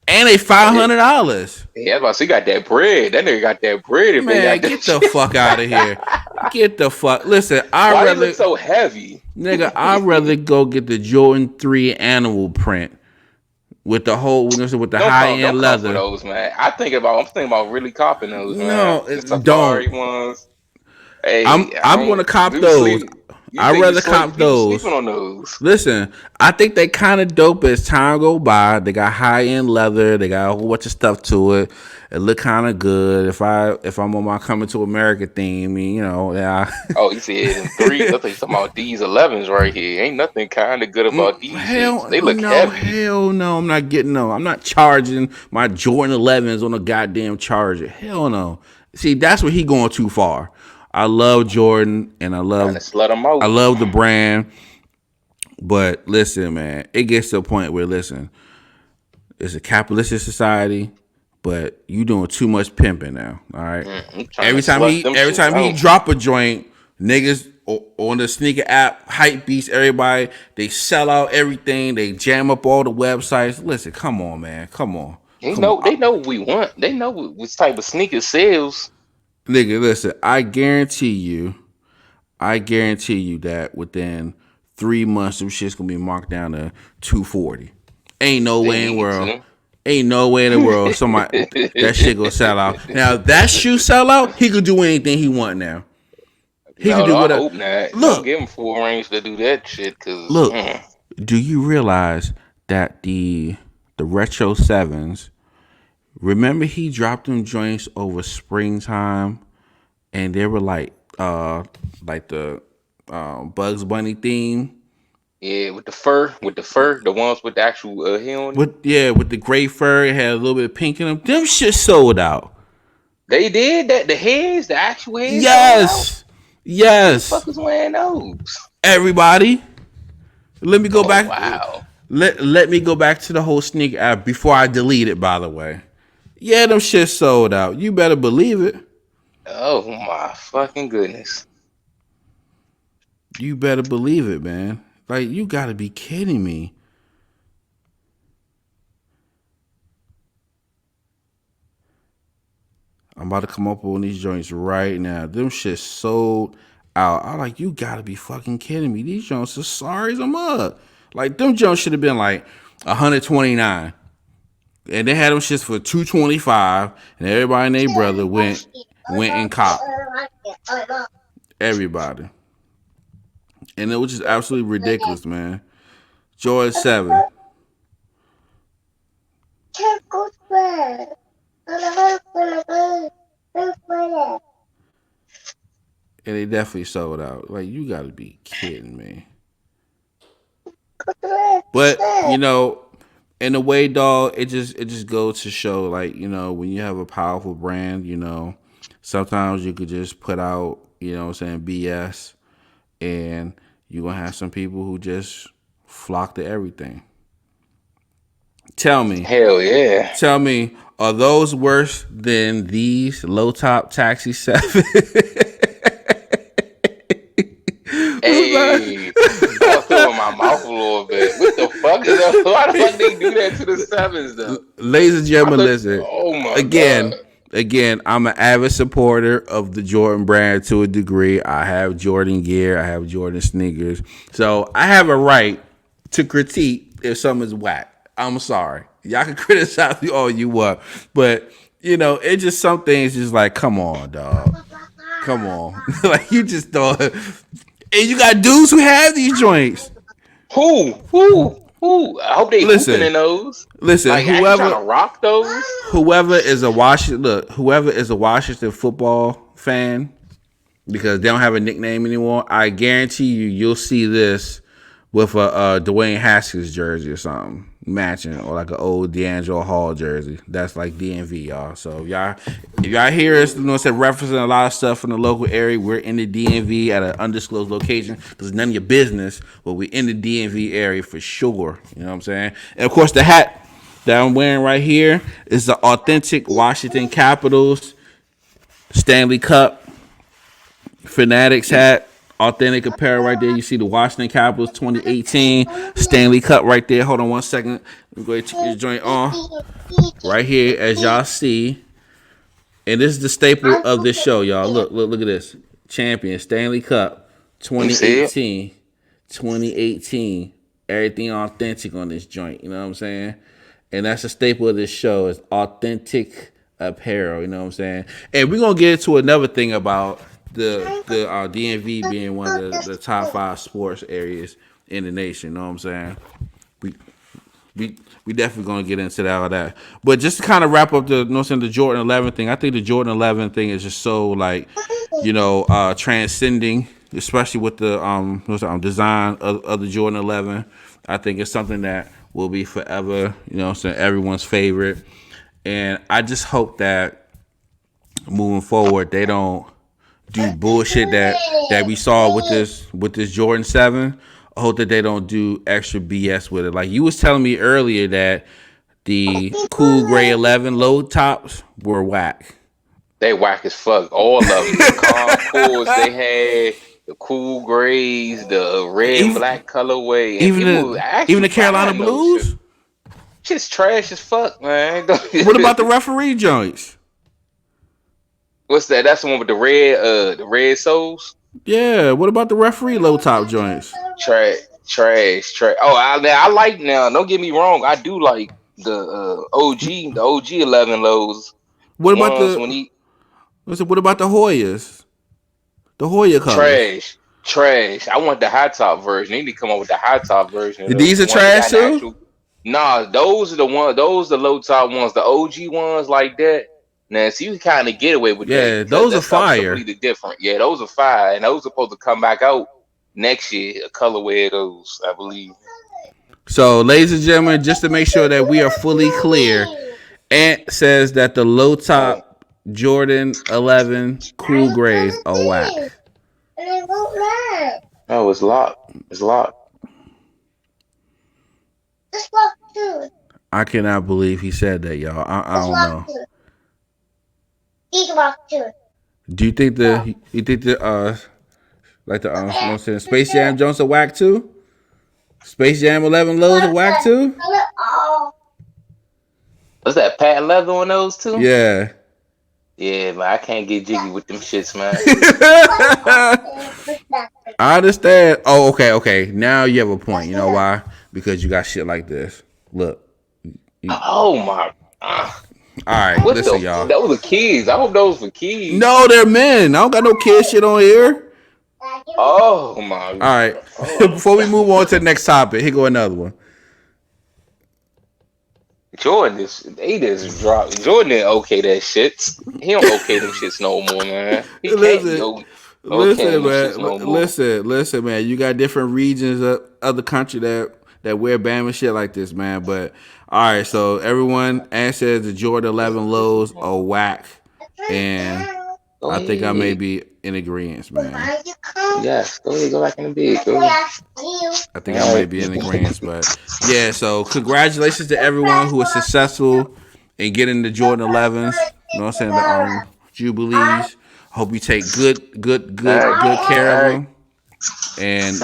[SPEAKER 1] And they
[SPEAKER 2] Oh, yeah.
[SPEAKER 1] $500.
[SPEAKER 2] Yeah, but he got that bread. That nigga got that bread if they
[SPEAKER 1] Man,
[SPEAKER 2] got that
[SPEAKER 1] get the
[SPEAKER 2] shit.
[SPEAKER 1] fuck out of here. Get the fuck. Listen,
[SPEAKER 2] Why they look so heavy?
[SPEAKER 1] I'd rather go get the Jordan 3 animal print with the whole, with the high
[SPEAKER 2] Don't
[SPEAKER 1] end
[SPEAKER 2] come for
[SPEAKER 1] leather.
[SPEAKER 2] those, man. I'm thinking about really copping those, man.
[SPEAKER 1] No,
[SPEAKER 2] The
[SPEAKER 1] don't.
[SPEAKER 2] safari ones. Hey, I
[SPEAKER 1] I'm gonna
[SPEAKER 2] don't
[SPEAKER 1] cop
[SPEAKER 2] do
[SPEAKER 1] those.
[SPEAKER 2] sleep. You
[SPEAKER 1] I'd
[SPEAKER 2] think
[SPEAKER 1] rather cop
[SPEAKER 2] people
[SPEAKER 1] those.
[SPEAKER 2] sleeping on those?
[SPEAKER 1] Listen, I think they kind of dope as time go by. They got high end leather. They got a whole bunch of stuff to it. It look kind of good. If I'm on my Coming to America theme, yeah.
[SPEAKER 2] Oh, you see it in threes. I think you talking about these 11s right here. Ain't nothing kind of good about these shits.
[SPEAKER 1] Hell
[SPEAKER 2] They look
[SPEAKER 1] no,
[SPEAKER 2] heavy.
[SPEAKER 1] hell no. I'm not getting no. I'm not charging my Jordan 11s on a goddamn charger. Hell no. See, that's where he going too far. I love Jordan and
[SPEAKER 2] Trying to slut them out.
[SPEAKER 1] I love the brand, but listen, man, it gets to a point where it's a capitalistic society, but you doing too much pimping now. All right.
[SPEAKER 2] I'm trying to slut them
[SPEAKER 1] Every
[SPEAKER 2] shits
[SPEAKER 1] time he
[SPEAKER 2] out.
[SPEAKER 1] drop a joint, niggas on the sneaker app, hype beats everybody. They sell out everything. They jam up all the websites. Listen, come on, man. Come on. Come on.
[SPEAKER 2] They know what we want. They know what type of sneaker sales.
[SPEAKER 1] Nigga, listen, I guarantee you that within 3 months, some shit's gonna be marked down to 240. Ain't no
[SPEAKER 2] They
[SPEAKER 1] way in the
[SPEAKER 2] need
[SPEAKER 1] world.
[SPEAKER 2] to.
[SPEAKER 1] Ain't no way in the world somebody that shit gonna sell out. Now if that shoe sell out, he could do anything he want now. He could
[SPEAKER 2] No,
[SPEAKER 1] do
[SPEAKER 2] no, I
[SPEAKER 1] whatever.
[SPEAKER 2] hope not. Don't
[SPEAKER 1] Look,
[SPEAKER 2] give him full range to do that shit, cause
[SPEAKER 1] look. Do you realize that the retro sevens? Remember he dropped them joints over springtime, and they were like the Bugs Bunny theme.
[SPEAKER 2] yeah, with the fur, the ones with the actual hair on it.
[SPEAKER 1] With the gray fur, it had a little bit of pink in them. Them shit sold out.
[SPEAKER 2] They did that. The actual heads sold out.
[SPEAKER 1] Yes,
[SPEAKER 2] Who the fuck
[SPEAKER 1] yes.
[SPEAKER 2] is wearing those?
[SPEAKER 1] Everybody, let me go
[SPEAKER 2] Oh
[SPEAKER 1] back.
[SPEAKER 2] wow.
[SPEAKER 1] Let me go back to the whole sneaker app before I delete it. By the way, yeah, them shit sold out. You better believe it.
[SPEAKER 2] Oh my fucking goodness.
[SPEAKER 1] You better believe it, man. Like you gotta be kidding me. I'm about to come up on these joints right now. Them shit sold out. I'm like, you gotta be fucking kidding me. These joints are sorry as a mug. Like them joints should have been like 129. And they had them shits for 225. And everybody and their brother went and copped. Everybody. And it was just absolutely ridiculous, man. Jordan 7. And they definitely sold out. Like, you gotta be kidding me. But, in a way, dog, it just goes to show, like, when you have a powerful brand, sometimes you could just put out, what I'm saying, BS, and you're gonna have some people who just flock to everything. Tell me,
[SPEAKER 2] Hell yeah.
[SPEAKER 1] tell me, are those worse than these low top Taxi 7?
[SPEAKER 2] Hey, I threw in my mouth a little bit. What the fuck is that? Why the fuck they do that to the sevens though?
[SPEAKER 1] Ladies and gentlemen, listen.
[SPEAKER 2] Oh my
[SPEAKER 1] Again,
[SPEAKER 2] god.
[SPEAKER 1] again, I'm an avid supporter of the Jordan brand to a degree. I have Jordan gear. I have Jordan sneakers. So I have a right to critique if something's whack. I'm sorry. Y'all can criticize me all you want. But, it's just some things just like, come on, dog. Come on. Like, you just thought. And you got dudes who have these joints.
[SPEAKER 2] Who? Who? I hope they hooping in those.
[SPEAKER 1] Listen,
[SPEAKER 2] Like, I ain't trying to rock those.
[SPEAKER 1] whoever is a Washington football fan, because they don't have a nickname anymore, I guarantee you'll see this with a Dwayne Haskins jersey or something matching, or like an old D'Angelo Hall jersey. That's like DMV, y'all. So if y'all hear us, referencing a lot of stuff from the local area, we're in the DMV at an undisclosed location. Because none of your business, but we're in the DMV area for sure. You know what I'm saying? And of course, the hat that I'm wearing right here is the authentic Washington Capitals Stanley Cup Fanatics hat. Authentic apparel right there. You see the Washington Capitals 2018 Stanley Cup right there. Hold on one second. Let me go ahead and check this joint on. Right here, as y'all see. And this is the staple of this show, y'all. Look at this. Champion Stanley Cup 2018. 2018. Everything authentic on this joint. You know what I'm saying? And that's the staple of this show is authentic apparel. You know what I'm saying? And we're going to get into another thing about the DMV being one of the top 5 sports areas in the nation. You know what I'm saying? We definitely gonna get into all that. But just to kind of wrap up the Jordan 11 thing, I think the Jordan 11 thing is just so like, transcending, especially with the design of the Jordan 11. I think it's something that will be forever, everyone's favorite. And I just hope that moving forward they don't do bullshit that we saw with this Jordan 7. I hope that they don't do extra BS with it. Like you was telling me earlier that the Cool Gray 11 low tops were whack.
[SPEAKER 2] They whack as fuck. All of them. The Concords they had, the Cool Grays, the red and black colorway, and
[SPEAKER 1] even the Carolina Blues.
[SPEAKER 2] Shit's trash as fuck, man.
[SPEAKER 1] What about the referee joints?
[SPEAKER 2] What's that? That's the one with the red soles.
[SPEAKER 1] Yeah. What about the referee low top joints?
[SPEAKER 2] Trash. Oh, I like now. Don't get me wrong. I do like the OG 11 lows
[SPEAKER 1] What about
[SPEAKER 2] ones
[SPEAKER 1] the
[SPEAKER 2] when he
[SPEAKER 1] what about the Hoyas? The Hoya colors.
[SPEAKER 2] trash. I want the high top version. They need to come up with the high top version of those.
[SPEAKER 1] These
[SPEAKER 2] The
[SPEAKER 1] are
[SPEAKER 2] one that
[SPEAKER 1] trash
[SPEAKER 2] got an
[SPEAKER 1] too.
[SPEAKER 2] actual. Nah, those are the one. Those are the low top ones. The OG ones like that. Now, so you can kind of get away with that
[SPEAKER 1] Yeah,
[SPEAKER 2] because
[SPEAKER 1] those are
[SPEAKER 2] that's something
[SPEAKER 1] fire.
[SPEAKER 2] completely different. Yeah, those are fire, and those are supposed to come back out next year. A colorway of those, I believe.
[SPEAKER 1] So, ladies and gentlemen, just to make sure that we are fully clear, Ant says that the low
[SPEAKER 2] Oh,
[SPEAKER 1] top Jordan 11 cool grays are whack.
[SPEAKER 2] no, it's locked. It's locked.
[SPEAKER 1] I cannot believe he said that, y'all. I don't know. Do you think like the you know what I'm saying, Space Jam Jones are whack too? Space Jam 11 lows are whack too?
[SPEAKER 2] What's that? Patent leather on those too?
[SPEAKER 1] Yeah.
[SPEAKER 2] Yeah, man, I can't get jiggy with them shits, man.
[SPEAKER 1] I understand. Oh, okay. Now you have a point. You know why? Because you got shit like this. Look.
[SPEAKER 2] Oh my.
[SPEAKER 1] All right,
[SPEAKER 2] What
[SPEAKER 1] listen,
[SPEAKER 2] the?
[SPEAKER 1] y'all.
[SPEAKER 2] Those are kids. I hope those were kids.
[SPEAKER 1] No, they're men. I don't got no kid shit on here.
[SPEAKER 2] Oh my.
[SPEAKER 1] All right.
[SPEAKER 2] Oh.
[SPEAKER 1] Before we move on to the next topic, here go another one.
[SPEAKER 2] Jordan is they just dropped. Jordan didn't okay that shit. He don't okay them shits no more, man. He can't be
[SPEAKER 1] Listen,
[SPEAKER 2] okay
[SPEAKER 1] listen,
[SPEAKER 2] them
[SPEAKER 1] man.
[SPEAKER 2] shits no more.
[SPEAKER 1] Listen, man. You got different regions of the country that wear Bama shit like this, man. But all right, so everyone answers the Jordan 11 lows are whack, and
[SPEAKER 2] Go
[SPEAKER 1] I think I may
[SPEAKER 2] ahead.
[SPEAKER 1] be in agreement, man.
[SPEAKER 2] Yes, go ahead. Go back in the bed. Go ahead.
[SPEAKER 1] I think I
[SPEAKER 2] All
[SPEAKER 1] may
[SPEAKER 2] right.
[SPEAKER 1] be in agreement, but yeah. So congratulations to everyone who was successful in getting the Jordan 11s. You know what I'm saying? The Jubilees. Hope you take
[SPEAKER 2] All right.
[SPEAKER 1] good care of
[SPEAKER 2] All right.
[SPEAKER 1] them, and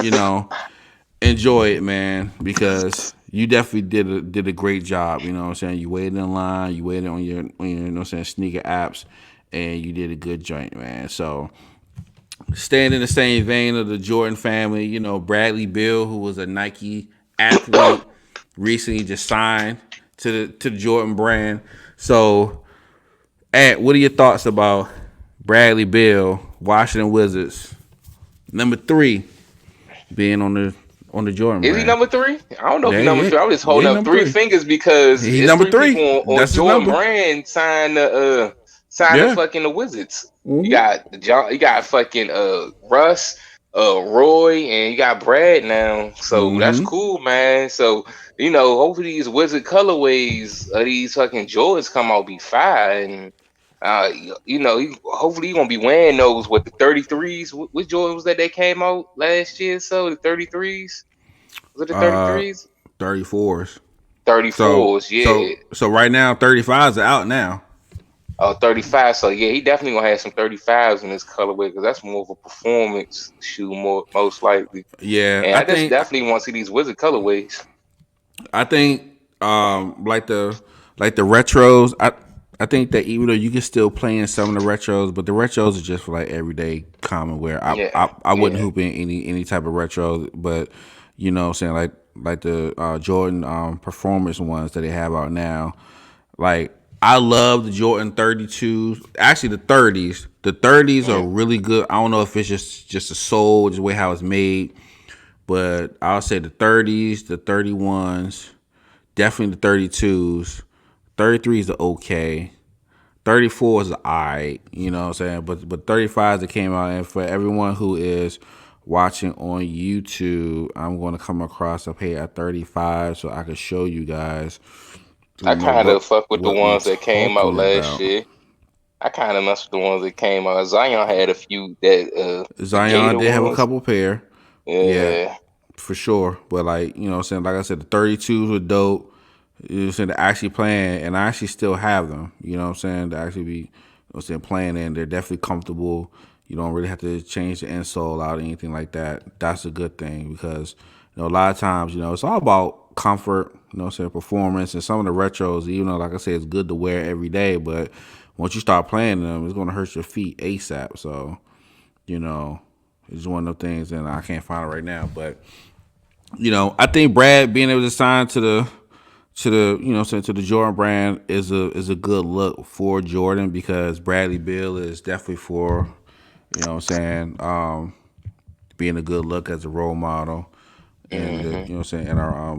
[SPEAKER 1] enjoy it, man, because you definitely did a great job. You know what I'm saying? You waited in line, you waited on your you know what I'm saying, sneaker apps, and you did a good joint, man. So staying in the same vein of the Jordan family, Bradley Beal, who was a Nike athlete, recently just signed to the Jordan brand. So, Ant, what are your thoughts about Bradley Beal, Washington Wizards, number 3, being on the Jordan
[SPEAKER 2] Is he
[SPEAKER 1] brand?
[SPEAKER 2] number three? I don't know if
[SPEAKER 1] Yeah,
[SPEAKER 2] he's number three. I'm just
[SPEAKER 1] yeah,
[SPEAKER 2] holding
[SPEAKER 1] he
[SPEAKER 2] up
[SPEAKER 1] number
[SPEAKER 2] three
[SPEAKER 1] 3.
[SPEAKER 2] fingers because
[SPEAKER 1] He's
[SPEAKER 2] it's
[SPEAKER 1] number
[SPEAKER 2] three people
[SPEAKER 1] 3.
[SPEAKER 2] on
[SPEAKER 1] That's his
[SPEAKER 2] Jordan
[SPEAKER 1] number.
[SPEAKER 2] Brand signed the
[SPEAKER 1] Yeah.
[SPEAKER 2] fucking the Wizards. You
[SPEAKER 1] Mm-hmm.
[SPEAKER 2] got John, you got fucking Russ, Roy, and you got Brad now. So that's
[SPEAKER 1] Mm-hmm.
[SPEAKER 2] cool, man. So hopefully these Wizard colorways of these fucking Jordans come out be fire and. Hopefully you're gonna be wearing those with the 33s. Which Jordan was that came out last year? So the 33s. Was it the
[SPEAKER 1] Uh,
[SPEAKER 2] 33s?
[SPEAKER 1] 34s. So
[SPEAKER 2] 34s,
[SPEAKER 1] so
[SPEAKER 2] yeah.
[SPEAKER 1] so right now 35s are out now.
[SPEAKER 2] Oh, 35. So yeah, he definitely gonna have some 35s in this colorway because that's more of a performance shoe, most likely.
[SPEAKER 1] Yeah,
[SPEAKER 2] And I just definitely want to see these Wizard colorways.
[SPEAKER 1] I think like the retros. I think that even though you can still play in some of the retros, but the retros are just for like everyday common wear.
[SPEAKER 2] Yeah,
[SPEAKER 1] I wouldn't
[SPEAKER 2] yeah.
[SPEAKER 1] hoop in any type of retro, but what I'm saying, like the Jordan performance ones that they have out now. Like I love the Jordan 32s. Actually, the 30s. The 30s are
[SPEAKER 2] Mm.
[SPEAKER 1] really good. I don't know if it's just the sole, just the way how it's made, but I'll say the 30s, the 31s, definitely the 32s. 33s are okay. 34s are alright, you know what I'm saying? But 35s that came out, and for everyone who is watching on YouTube, I'm going to come across a pair of 35 so I can show you guys,
[SPEAKER 2] I kind of fuck with the
[SPEAKER 1] what we
[SPEAKER 2] ones that came out
[SPEAKER 1] talking
[SPEAKER 2] last
[SPEAKER 1] about.
[SPEAKER 2] year. I kind of mess with the ones that came out. Zion had a few that the
[SPEAKER 1] Zion
[SPEAKER 2] Gator
[SPEAKER 1] did have a
[SPEAKER 2] ones.
[SPEAKER 1] couple pair. Yeah,
[SPEAKER 2] Yeah,
[SPEAKER 1] for sure. But like, you know what I'm saying? Like I said, the 32s were dope. You know what I'm saying? They're actually playing, and I actually still have them. You know what I'm saying? To actually be, playing, and they're definitely comfortable. You don't really have to change the insole out or anything like that. That's a good thing because, a lot of times, it's all about comfort, performance, and some of the retros, even though, like I said, it's good to wear every day, but once you start playing them, it's going to hurt your feet ASAP. So, you know, it's one of the things, and I can't find it right now, but I think Brad being able to sign to the to the Jordan brand is a good look for Jordan because Bradley Beal is definitely for being a good look as a role model and
[SPEAKER 2] Hmm.
[SPEAKER 1] in our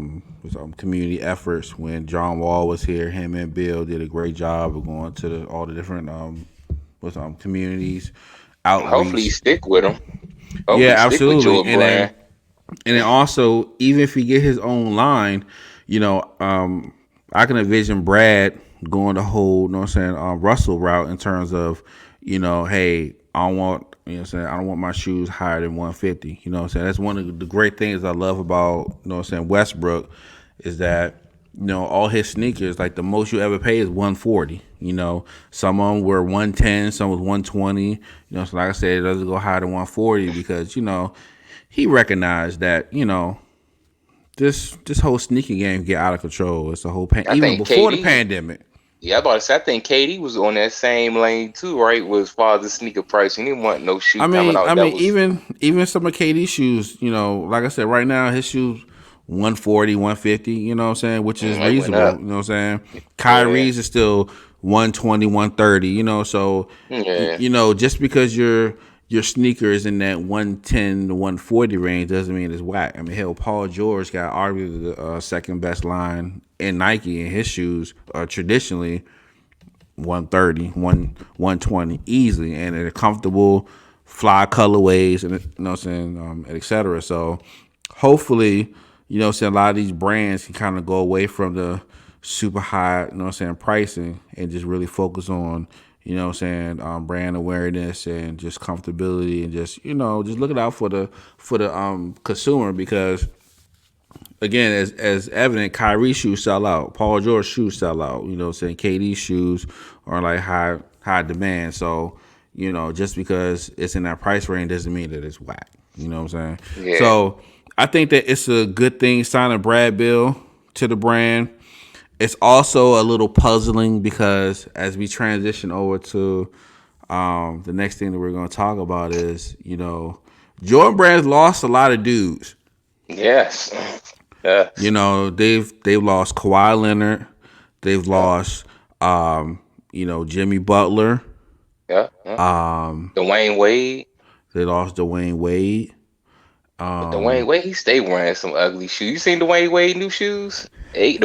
[SPEAKER 1] community efforts. When John Wall was here, him and Bill did a great job of going to all the different communities
[SPEAKER 2] Hopefully, you
[SPEAKER 1] outreach.
[SPEAKER 2] stick with him.
[SPEAKER 1] Yeah,
[SPEAKER 2] Hopefully, stick with
[SPEAKER 1] absolutely.
[SPEAKER 2] Jordan
[SPEAKER 1] And then
[SPEAKER 2] Brand.
[SPEAKER 1] also, even if he get his own line, I can envision Brad going the whole, Russell route in terms of, hey, I don't want, I don't want my shoes higher than 150. You know what I'm saying? That's one of the great things I love about, Westbrook is that, all his sneakers, like the most you ever pay is 140. Some of them were 110, some was 120. So like I said, it doesn't go higher than 140 because, he recognized that this whole sneaking game get out of control. It's a whole
[SPEAKER 2] I
[SPEAKER 1] even
[SPEAKER 2] think
[SPEAKER 1] before the
[SPEAKER 2] KD.
[SPEAKER 1] pandemic.
[SPEAKER 2] Yeah, I about to say. I think KD was on that same lane too, right? Was as far as the sneaker price, he didn't want no shoe coming
[SPEAKER 1] I
[SPEAKER 2] out that
[SPEAKER 1] mean,
[SPEAKER 2] was
[SPEAKER 1] even some of KD's shoes, like I said, right now his shoes 140, 150, you know what I'm saying, which is
[SPEAKER 2] it went up.
[SPEAKER 1] reasonable, you know what I'm saying.
[SPEAKER 2] Yeah,
[SPEAKER 1] Kyrie's is still 120, 130, so
[SPEAKER 2] yeah,
[SPEAKER 1] just because your sneaker is in that 110 to 140 range doesn't mean it's whack. I mean, hell, Paul George got arguably the second best line in Nike, and his shoes are traditionally 130, 120 easily, and they're comfortable, fly colorways, and et cetera. So hopefully, a lot of these brands can kind of go away from the super high, pricing and just really focus on, brand awareness and just comfortability and just, just looking out for the consumer because again, as evident, Kyrie shoes sell out. Paul George shoes sell out. KD shoes are like high demand. So, just because it's in that price range doesn't mean that it's whack. You know what I'm saying?
[SPEAKER 2] yeah.
[SPEAKER 1] So I think that it's a good thing signing Brad Bill to the brand. It's also a little puzzling because as we transition over to the next thing that we're going to talk about is, Jordan Brand's lost a lot of dudes.
[SPEAKER 2] Yes. Yes.
[SPEAKER 1] They've lost Kawhi Leonard, they've
[SPEAKER 2] Yeah.
[SPEAKER 1] lost Jimmy Butler,
[SPEAKER 2] Yeah. Yeah. Dwayne Wade.
[SPEAKER 1] they lost Dwayne Wade.
[SPEAKER 2] But Dwayne Wade, he stay wearing some ugly shoes. You seen Dwayne Wade new shoes? The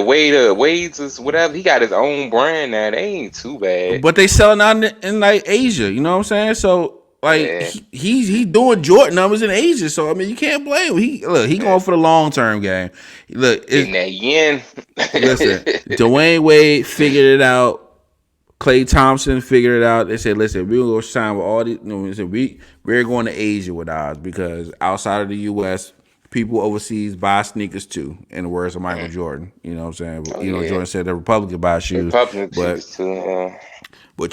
[SPEAKER 2] Wade's is whatever. He got his own brand now. They ain't too bad.
[SPEAKER 1] But they selling out in like Asia, you know what I'm saying? So like
[SPEAKER 2] Yeah.
[SPEAKER 1] he's doing Jordan numbers in Asia. So I mean you can't blame him. He
[SPEAKER 2] Yeah.
[SPEAKER 1] going for the long term game. Look,
[SPEAKER 2] Getting that yen.
[SPEAKER 1] listen, Dwayne Wade figured it out. Klay Thompson figured it out. They said, "Listen, we're gonna go sign with all these." They said, we're going to Asia with ours because outside of the U.S., people overseas buy sneakers too. In the words of Michael Jordan, you know what I'm saying. But,
[SPEAKER 2] Oh yeah.
[SPEAKER 1] Jordan said the Republican buy shoes,
[SPEAKER 2] Republican
[SPEAKER 1] but
[SPEAKER 2] shoes too.
[SPEAKER 1] but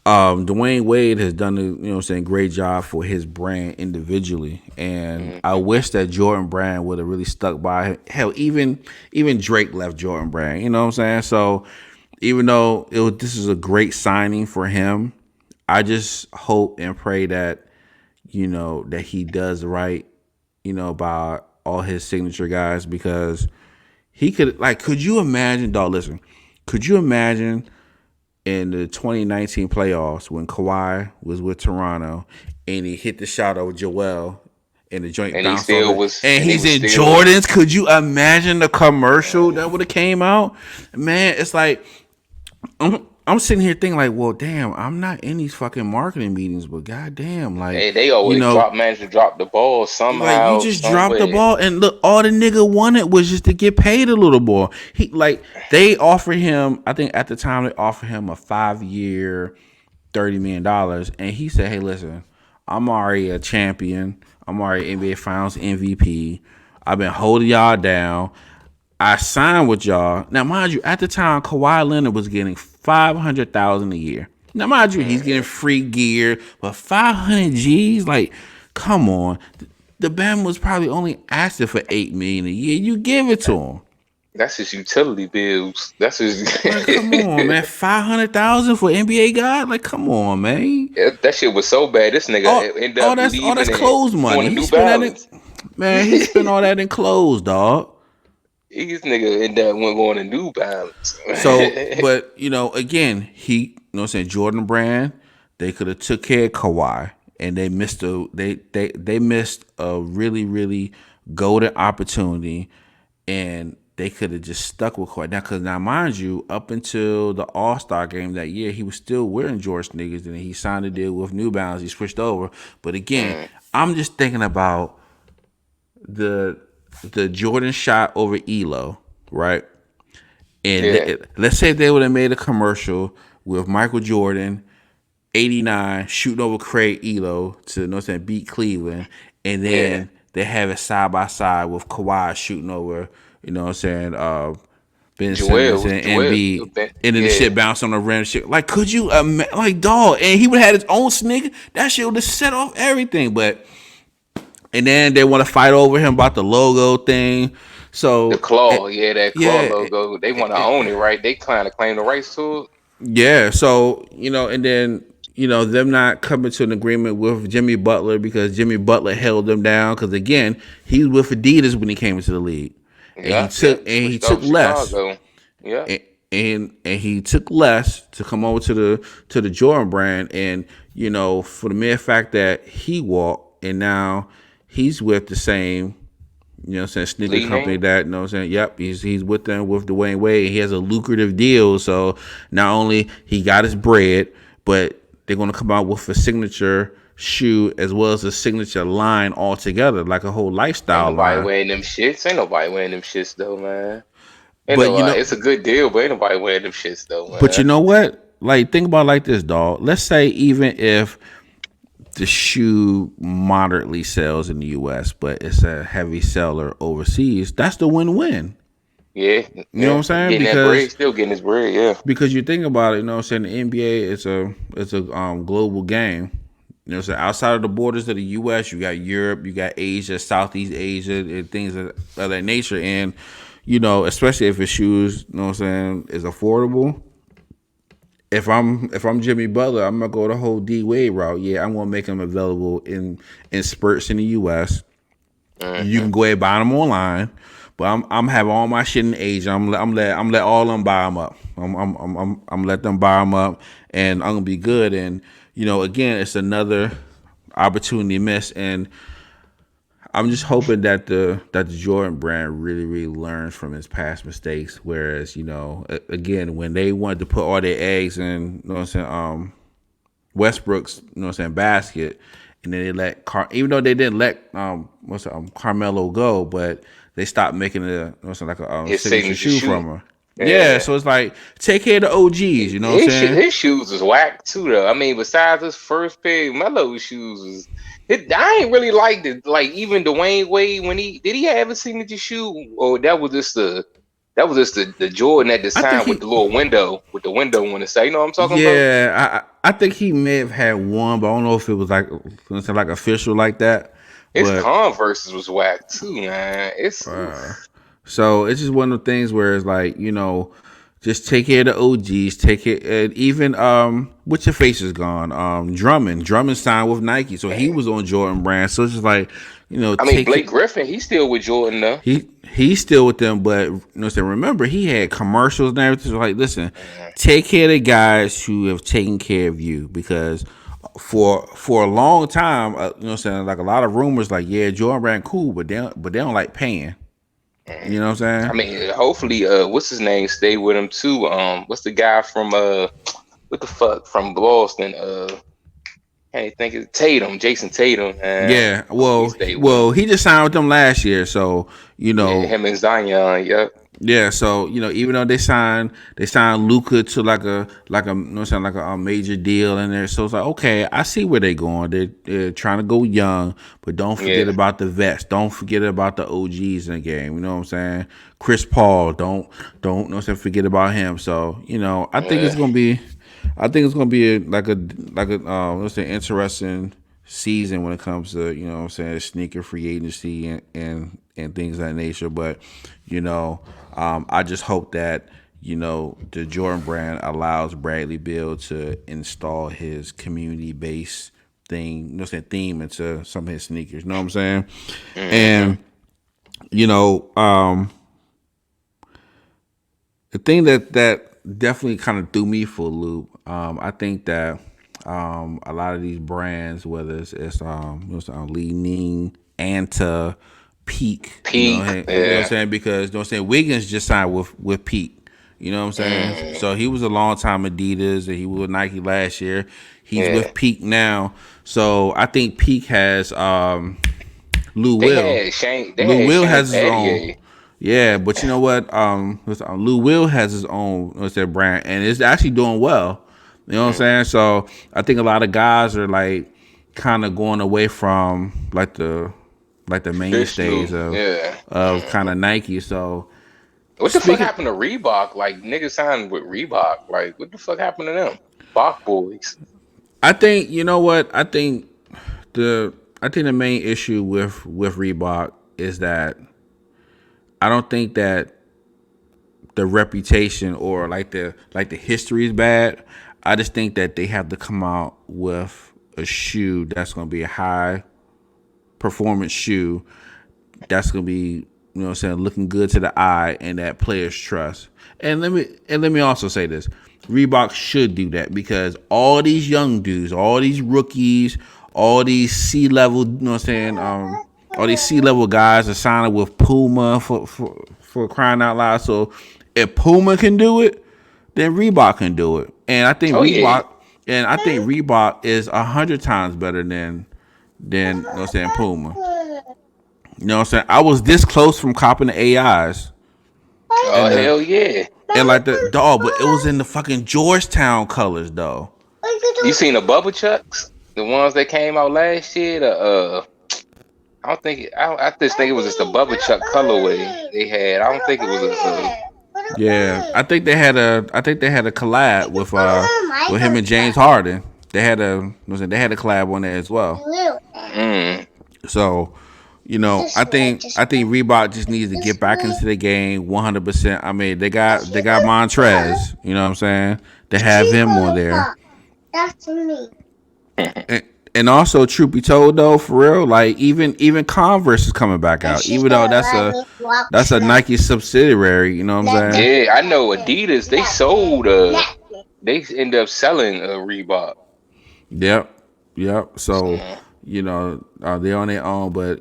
[SPEAKER 1] Dwayne Wade has done great job for his brand individually, and I
[SPEAKER 2] Mhm.
[SPEAKER 1] wish that Jordan brand would have really stuck by. Hell, even Drake left Jordan brand. You know what I'm saying? So even though this is a great signing for him, I just hope and pray that that he does right, by all his signature guys because he could you imagine, dog? Listen, could you imagine in the 2019 playoffs when Kawhi was with Toronto and he hit the shot over Joel and the joint
[SPEAKER 2] And he
[SPEAKER 1] bounced on
[SPEAKER 2] still
[SPEAKER 1] it
[SPEAKER 2] was,
[SPEAKER 1] and
[SPEAKER 2] and he
[SPEAKER 1] he's
[SPEAKER 2] was
[SPEAKER 1] in
[SPEAKER 2] still.
[SPEAKER 1] Jordans? Could you imagine the commercial that would have came out? Man, it's like I'm sitting here thinking like, well, damn, I'm not in these fucking marketing meetings, but goddamn, like,
[SPEAKER 2] They
[SPEAKER 1] you
[SPEAKER 2] always
[SPEAKER 1] know,
[SPEAKER 2] manage to drop the ball
[SPEAKER 1] like you
[SPEAKER 2] somehow,
[SPEAKER 1] just
[SPEAKER 2] some
[SPEAKER 1] dropped the
[SPEAKER 2] way.
[SPEAKER 1] ball and look, all the nigga wanted was just to get paid a little more. He like they offered him, I think at the time they offered him a 5-year, $30 million, and he said, "Hey, listen, I'm already a champion. I'm already NBA Finals MVP. I've been holding y'all down. I signed with y'all. Now, mind you, at the time, Kawhi Leonard was getting $500,000 a year. Now, mind you, he's getting
[SPEAKER 2] Hmm.
[SPEAKER 1] free gear, but 500 G's, like, come on. The Bam was probably only asking for $8 million a year. You give it to him.
[SPEAKER 2] That's his utility bills. That's his.
[SPEAKER 1] Like, come on, man. 500,000 for NBA guy? Like, come on, man.
[SPEAKER 2] That shit was so bad. This nigga ended up
[SPEAKER 1] All
[SPEAKER 2] leaving
[SPEAKER 1] that's
[SPEAKER 2] and
[SPEAKER 1] clothes
[SPEAKER 2] going
[SPEAKER 1] money.
[SPEAKER 2] to
[SPEAKER 1] He
[SPEAKER 2] New
[SPEAKER 1] spent that in
[SPEAKER 2] Balance.
[SPEAKER 1] man. He spent all that in clothes, dog.
[SPEAKER 2] These nigga end up went going to New Balance.
[SPEAKER 1] So, but again, I'm saying, Jordan Brand, they could have took care of Kawhi, and they missed a really really golden opportunity, and they could have just stuck with Kawhi. Now, because now, mind you, up until the All Star game that year, he was still wearing George sneakers, and he signed a deal with New Balance. He switched over, but again,
[SPEAKER 2] Mm,
[SPEAKER 1] I'm just thinking about the the Jordan shot over Elo, right? And
[SPEAKER 2] yeah,
[SPEAKER 1] let's say they would have made a commercial with Michael Jordan, 89, shooting over Craig Elo to, beat Cleveland. And
[SPEAKER 2] yeah.
[SPEAKER 1] then they have it side by side with Kawhi shooting over, Ben Simmons and
[SPEAKER 2] Joel,
[SPEAKER 1] Embiid. And then the
[SPEAKER 2] yeah.
[SPEAKER 1] shit bounced on the rim. Shit. Like, could you, like, dog? And he would have had his own sneaker. That shit would have set off everything. And then they want to fight over him about the logo thing.
[SPEAKER 2] The
[SPEAKER 1] So,
[SPEAKER 2] claw, yeah, that claw
[SPEAKER 1] yeah.
[SPEAKER 2] logo. They want to own it, right? They trying to claim the rights to it.
[SPEAKER 1] Yeah, so and then them not coming to an agreement with Jimmy Butler because Jimmy Butler held them down because again he was with Adidas when he came into the league, and
[SPEAKER 2] Yeah, yeah.
[SPEAKER 1] he
[SPEAKER 2] Switched
[SPEAKER 1] took
[SPEAKER 2] over
[SPEAKER 1] less,
[SPEAKER 2] Chicago. Yeah,
[SPEAKER 1] and he took less to come over to the Jordan brand, and for the mere fact that he walked and now he's with the same sneaker
[SPEAKER 2] Lee
[SPEAKER 1] company
[SPEAKER 2] name.
[SPEAKER 1] that, yep, he's with them with Dwayne Wade. He has a lucrative deal. So not only he got his bread, but they're gonna come out with a signature shoe as well as a signature line all together, like a whole
[SPEAKER 2] Ain't
[SPEAKER 1] lifestyle
[SPEAKER 2] nobody
[SPEAKER 1] line.
[SPEAKER 2] wearing them shits. Ain't nobody wearing them shits though, man. Ain't
[SPEAKER 1] But
[SPEAKER 2] nobody. It's a good deal, but ain't nobody wearing them shits though,
[SPEAKER 1] but you
[SPEAKER 2] man.
[SPEAKER 1] know what? Like think about it like this, dog. Let's say even if the shoe moderately sells in the US, but it's a heavy seller overseas, that's the win-win.
[SPEAKER 2] Yeah,
[SPEAKER 1] You know what I'm
[SPEAKER 2] yeah.
[SPEAKER 1] saying?
[SPEAKER 2] Getting that bread, still getting his bread. Yeah,
[SPEAKER 1] Because you think about it, the NBA is a global game. So outside of the borders of the U.S., you got Europe, you got Asia, Southeast Asia, and things of that nature. And especially if his shoes, is affordable. If I'm Jimmy Butler, I'm gonna go the whole D Wade route. Yeah, I'm gonna make them available in spurts in the U.S. You
[SPEAKER 2] hmm
[SPEAKER 1] can go ahead and buy them online, but I'm having all my shit in Asia. I'm let all of them buy them up. I'm let them buy them up, and I'm gonna be good. And again, it's another opportunity missed, and I'm just hoping that the Jordan brand really really learns from his past mistakes. Whereas again, when they wanted to put all their eggs in, Westbrook's, basket, and then they let even though they didn't let Carmelo go, but they stopped making like a
[SPEAKER 2] his
[SPEAKER 1] signature
[SPEAKER 2] signature
[SPEAKER 1] shoe
[SPEAKER 2] shoe.
[SPEAKER 1] from her. Yeah,
[SPEAKER 2] Yeah.
[SPEAKER 1] so it's like take care of the OGs, you know what I'm saying?
[SPEAKER 2] His shoes was whack too, though. I mean, besides his first pair, Melo's shoes was. I ain't really liked it. Like even Dwayne Wade when he did he have a signature shoe, or that was just the Jordan at this
[SPEAKER 1] I think
[SPEAKER 2] time with
[SPEAKER 1] he,
[SPEAKER 2] the little window on the side. You know what I'm talking about?
[SPEAKER 1] yeah, I think he may have had one, but I don't know if it was like official like that,
[SPEAKER 2] His
[SPEAKER 1] but.
[SPEAKER 2] Converses was whack too, man. It's oof.
[SPEAKER 1] So it's just one of the things where it's like, just take care of the OGs, take it, and even what's your face is gone. Drummond signed with Nike, so he was on Jordan brand. So it's just like,
[SPEAKER 2] I mean,
[SPEAKER 1] take
[SPEAKER 2] Blake
[SPEAKER 1] it.
[SPEAKER 2] Griffin, he's still with Jordan though.
[SPEAKER 1] He's still with them, but remember he had commercials and everything. So like, listen,
[SPEAKER 2] Mhm.
[SPEAKER 1] take care of the guys who have taken care of you because for a long time, like a lot of rumors, like yeah, Jordan brand cool, but they don't like paying. You know what I'm
[SPEAKER 2] I
[SPEAKER 1] saying?
[SPEAKER 2] mean, hopefully, what's his name? Stay with him too. What's the guy from what the fuck from Boston? Can't think of Tatum, Jason Tatum, man.
[SPEAKER 1] Yeah,
[SPEAKER 2] Hopefully, he
[SPEAKER 1] well,
[SPEAKER 2] stay with him.
[SPEAKER 1] he just signed with them last year, so
[SPEAKER 2] Yeah, him and Zion. Yep.
[SPEAKER 1] yeah, so even though they signed Luca to like a like a major deal in there, so it's like okay, I see where they're going. They're trying to go young, but don't forget
[SPEAKER 2] Yeah.
[SPEAKER 1] about the vets. Don't forget about the OGs in the game. You know what I'm saying? Chris Paul, don't forget about him. So I think it's
[SPEAKER 2] Yeah.
[SPEAKER 1] gonna be, let's say interesting season when it comes to sneaker free agency and things of that nature. But I just hope that the Jordan brand allows Bradley Beal to install his community based thing, theme into some of his sneakers. You know what I'm saying?
[SPEAKER 2] hmm
[SPEAKER 1] And you know, um, the thing that definitely kind of threw me for a loop. I think that a lot of these brands, whether it's Li Ning, Anta, Peak,
[SPEAKER 2] Peak,
[SPEAKER 1] you know what I'm
[SPEAKER 2] yeah.
[SPEAKER 1] saying? Because you know what I'm saying, Wiggins just signed with Peak. You know what I'm saying?
[SPEAKER 2] Mm,
[SPEAKER 1] So he was a long time Adidas, and he was with Nike last year. He's
[SPEAKER 2] yeah.
[SPEAKER 1] with Peak now. So I think Peak has Lou
[SPEAKER 2] They
[SPEAKER 1] Will.
[SPEAKER 2] had Shane. They
[SPEAKER 1] Lou
[SPEAKER 2] had
[SPEAKER 1] Will
[SPEAKER 2] Shane
[SPEAKER 1] has his own.
[SPEAKER 2] Battier.
[SPEAKER 1] Yeah, but you know what? Lou Will has his own what's that brand, and it's actually doing well. You know what I'm saying? So I think a lot of guys are like kind of going away from like the
[SPEAKER 2] Traditional,
[SPEAKER 1] mainstays of
[SPEAKER 2] yeah.
[SPEAKER 1] kind of Nike. So
[SPEAKER 2] What the fuck
[SPEAKER 1] speaking,
[SPEAKER 2] happened to Reebok? Like niggas signed with Reebok. Like what the fuck happened to them? Bach boys.
[SPEAKER 1] I think you know what the I think the main issue with Reebok is that I don't think that the reputation or like the history is bad. I just think that they have to come out with a shoe that's going to be a high performance shoe that's going to be, you know what I'm saying, looking good to the eye and that players trust. And let me also say this. Reebok should do that because all these young dudes, all these rookies, all these C-level, you know what I'm saying, all these C-level guys are signing with Puma for crying out loud. So if Puma can do it, then Reebok can do it. And I think
[SPEAKER 2] Oh yeah.
[SPEAKER 1] Reebok is 100 times better than you know what I'm saying, Puma. You know what I'm saying? I was this close from copping the AIs
[SPEAKER 2] Oh
[SPEAKER 1] and the
[SPEAKER 2] hell yeah.
[SPEAKER 1] and like the dog, but it was in the fucking Georgetown colors though.
[SPEAKER 2] You seen the Bubble Chucks? The ones that came out last year? I don't think I just think it was just a Bubble Chuck colorway they had. I don't think it was a
[SPEAKER 1] Yeah, I think they had a collab with him and James Harden. They had a collab on there as well.
[SPEAKER 2] mm,
[SPEAKER 1] So, I think Reebok just needs to get back into the game 100%. I mean, they got Montrez, you know what I'm saying? They have him on there. And also, truth be told, though, for real, like even Converse is coming back out, even though that's a Nike subsidiary. You know what I'm saying?
[SPEAKER 2] yeah. I know Adidas. They sold. They ended up selling a Reebok.
[SPEAKER 1] Yep, yep. So
[SPEAKER 2] So,
[SPEAKER 1] they're on their own, but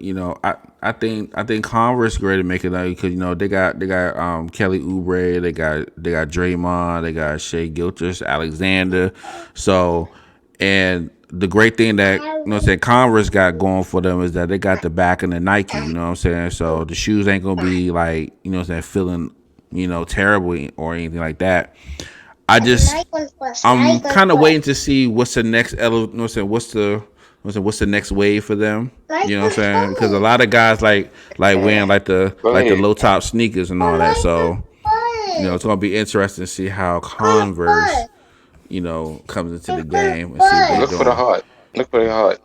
[SPEAKER 1] I think Converse great to make it out because they got Kelly Oubre, they got Draymond, they got Shea Gilgeous Alexander. So and the great thing that what I'm saying Converse got going for them is that they got the back of the Nike. You know what I'm saying? So the shoes ain't gonna be like what I'm saying feeling terrible or anything like that. I'm kind of waiting to see what's the next what's the next wave for them. You know what I'm saying? Because a lot of guys like wearing
[SPEAKER 2] go
[SPEAKER 1] like the
[SPEAKER 2] ahead.
[SPEAKER 1] low top sneakers and all that. So it's gonna be interesting to see how Converse comes into the game and see what they're
[SPEAKER 2] Look for the
[SPEAKER 1] doing.
[SPEAKER 2] heart. Look for the heart.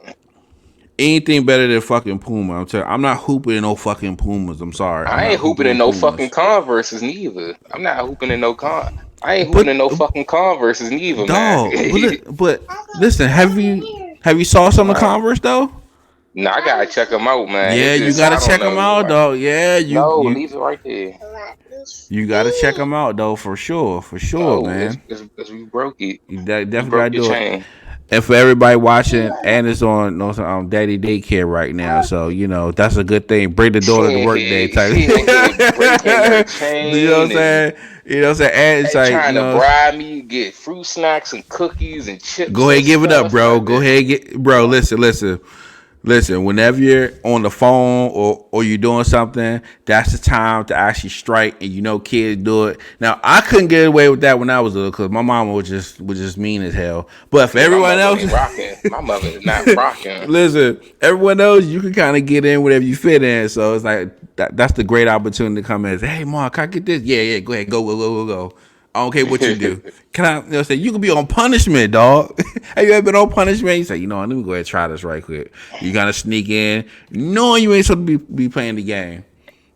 [SPEAKER 1] Anything better than fucking Puma. I'm not hooping in no fucking Pumas. I'm sorry. I'm
[SPEAKER 2] I
[SPEAKER 1] not
[SPEAKER 2] ain't hooping
[SPEAKER 1] hooping
[SPEAKER 2] in
[SPEAKER 1] in
[SPEAKER 2] no fucking
[SPEAKER 1] Pumas.
[SPEAKER 2] Converses neither. I'm not hooping in no con. I ain't hooping
[SPEAKER 1] But
[SPEAKER 2] in no fucking Converses neither, man.
[SPEAKER 1] dog, but listen, have you saw some of the
[SPEAKER 2] Nah,
[SPEAKER 1] Converse though?
[SPEAKER 2] nah, I gotta check them out, man.
[SPEAKER 1] Yeah,
[SPEAKER 2] It's
[SPEAKER 1] you
[SPEAKER 2] just
[SPEAKER 1] gotta
[SPEAKER 2] I don't
[SPEAKER 1] check them
[SPEAKER 2] know.
[SPEAKER 1] out, dog. Yeah, you
[SPEAKER 2] No,
[SPEAKER 1] you
[SPEAKER 2] leave it right there.
[SPEAKER 1] you gotta check them out, though, for sure,
[SPEAKER 2] No,
[SPEAKER 1] man.
[SPEAKER 2] it's we broke it.
[SPEAKER 1] You
[SPEAKER 2] You
[SPEAKER 1] definitely
[SPEAKER 2] broke
[SPEAKER 1] gotta
[SPEAKER 2] your
[SPEAKER 1] do it.
[SPEAKER 2] chain.
[SPEAKER 1] And for everybody watching, and it's on daddy daycare right now, so that's a good thing. Bring the daughter to work day type.
[SPEAKER 2] She in here breaking her
[SPEAKER 1] You know what I'm
[SPEAKER 2] chain
[SPEAKER 1] saying? You know what I'm saying? And it's
[SPEAKER 2] and
[SPEAKER 1] like
[SPEAKER 2] trying to bribe me, get fruit snacks and cookies and chips
[SPEAKER 1] go
[SPEAKER 2] and
[SPEAKER 1] ahead, give it up,
[SPEAKER 2] stuff.
[SPEAKER 1] bro.
[SPEAKER 2] Like
[SPEAKER 1] Go
[SPEAKER 2] this.
[SPEAKER 1] ahead, bro. Listen, whenever you're on the phone or you're doing something, that's the time to actually strike. And kids do it. Now, I couldn't get away with that when I was little because my mama was just mean as hell. But for
[SPEAKER 2] Yeah, my
[SPEAKER 1] everyone
[SPEAKER 2] mother
[SPEAKER 1] else,
[SPEAKER 2] ain't rocking. My mother is not rocking.
[SPEAKER 1] listen, everyone else, you can kind of get in whatever you fit in. So it's like that's the great opportunity to come in and say, hey, Mom, can I get this? Yeah, go ahead, go. I don't care what you do. Can I say you can be on punishment, dog? Have you ever been on punishment? You say, let me go ahead and try this right quick. You gotta sneak in, knowing you ain't supposed to be playing the game.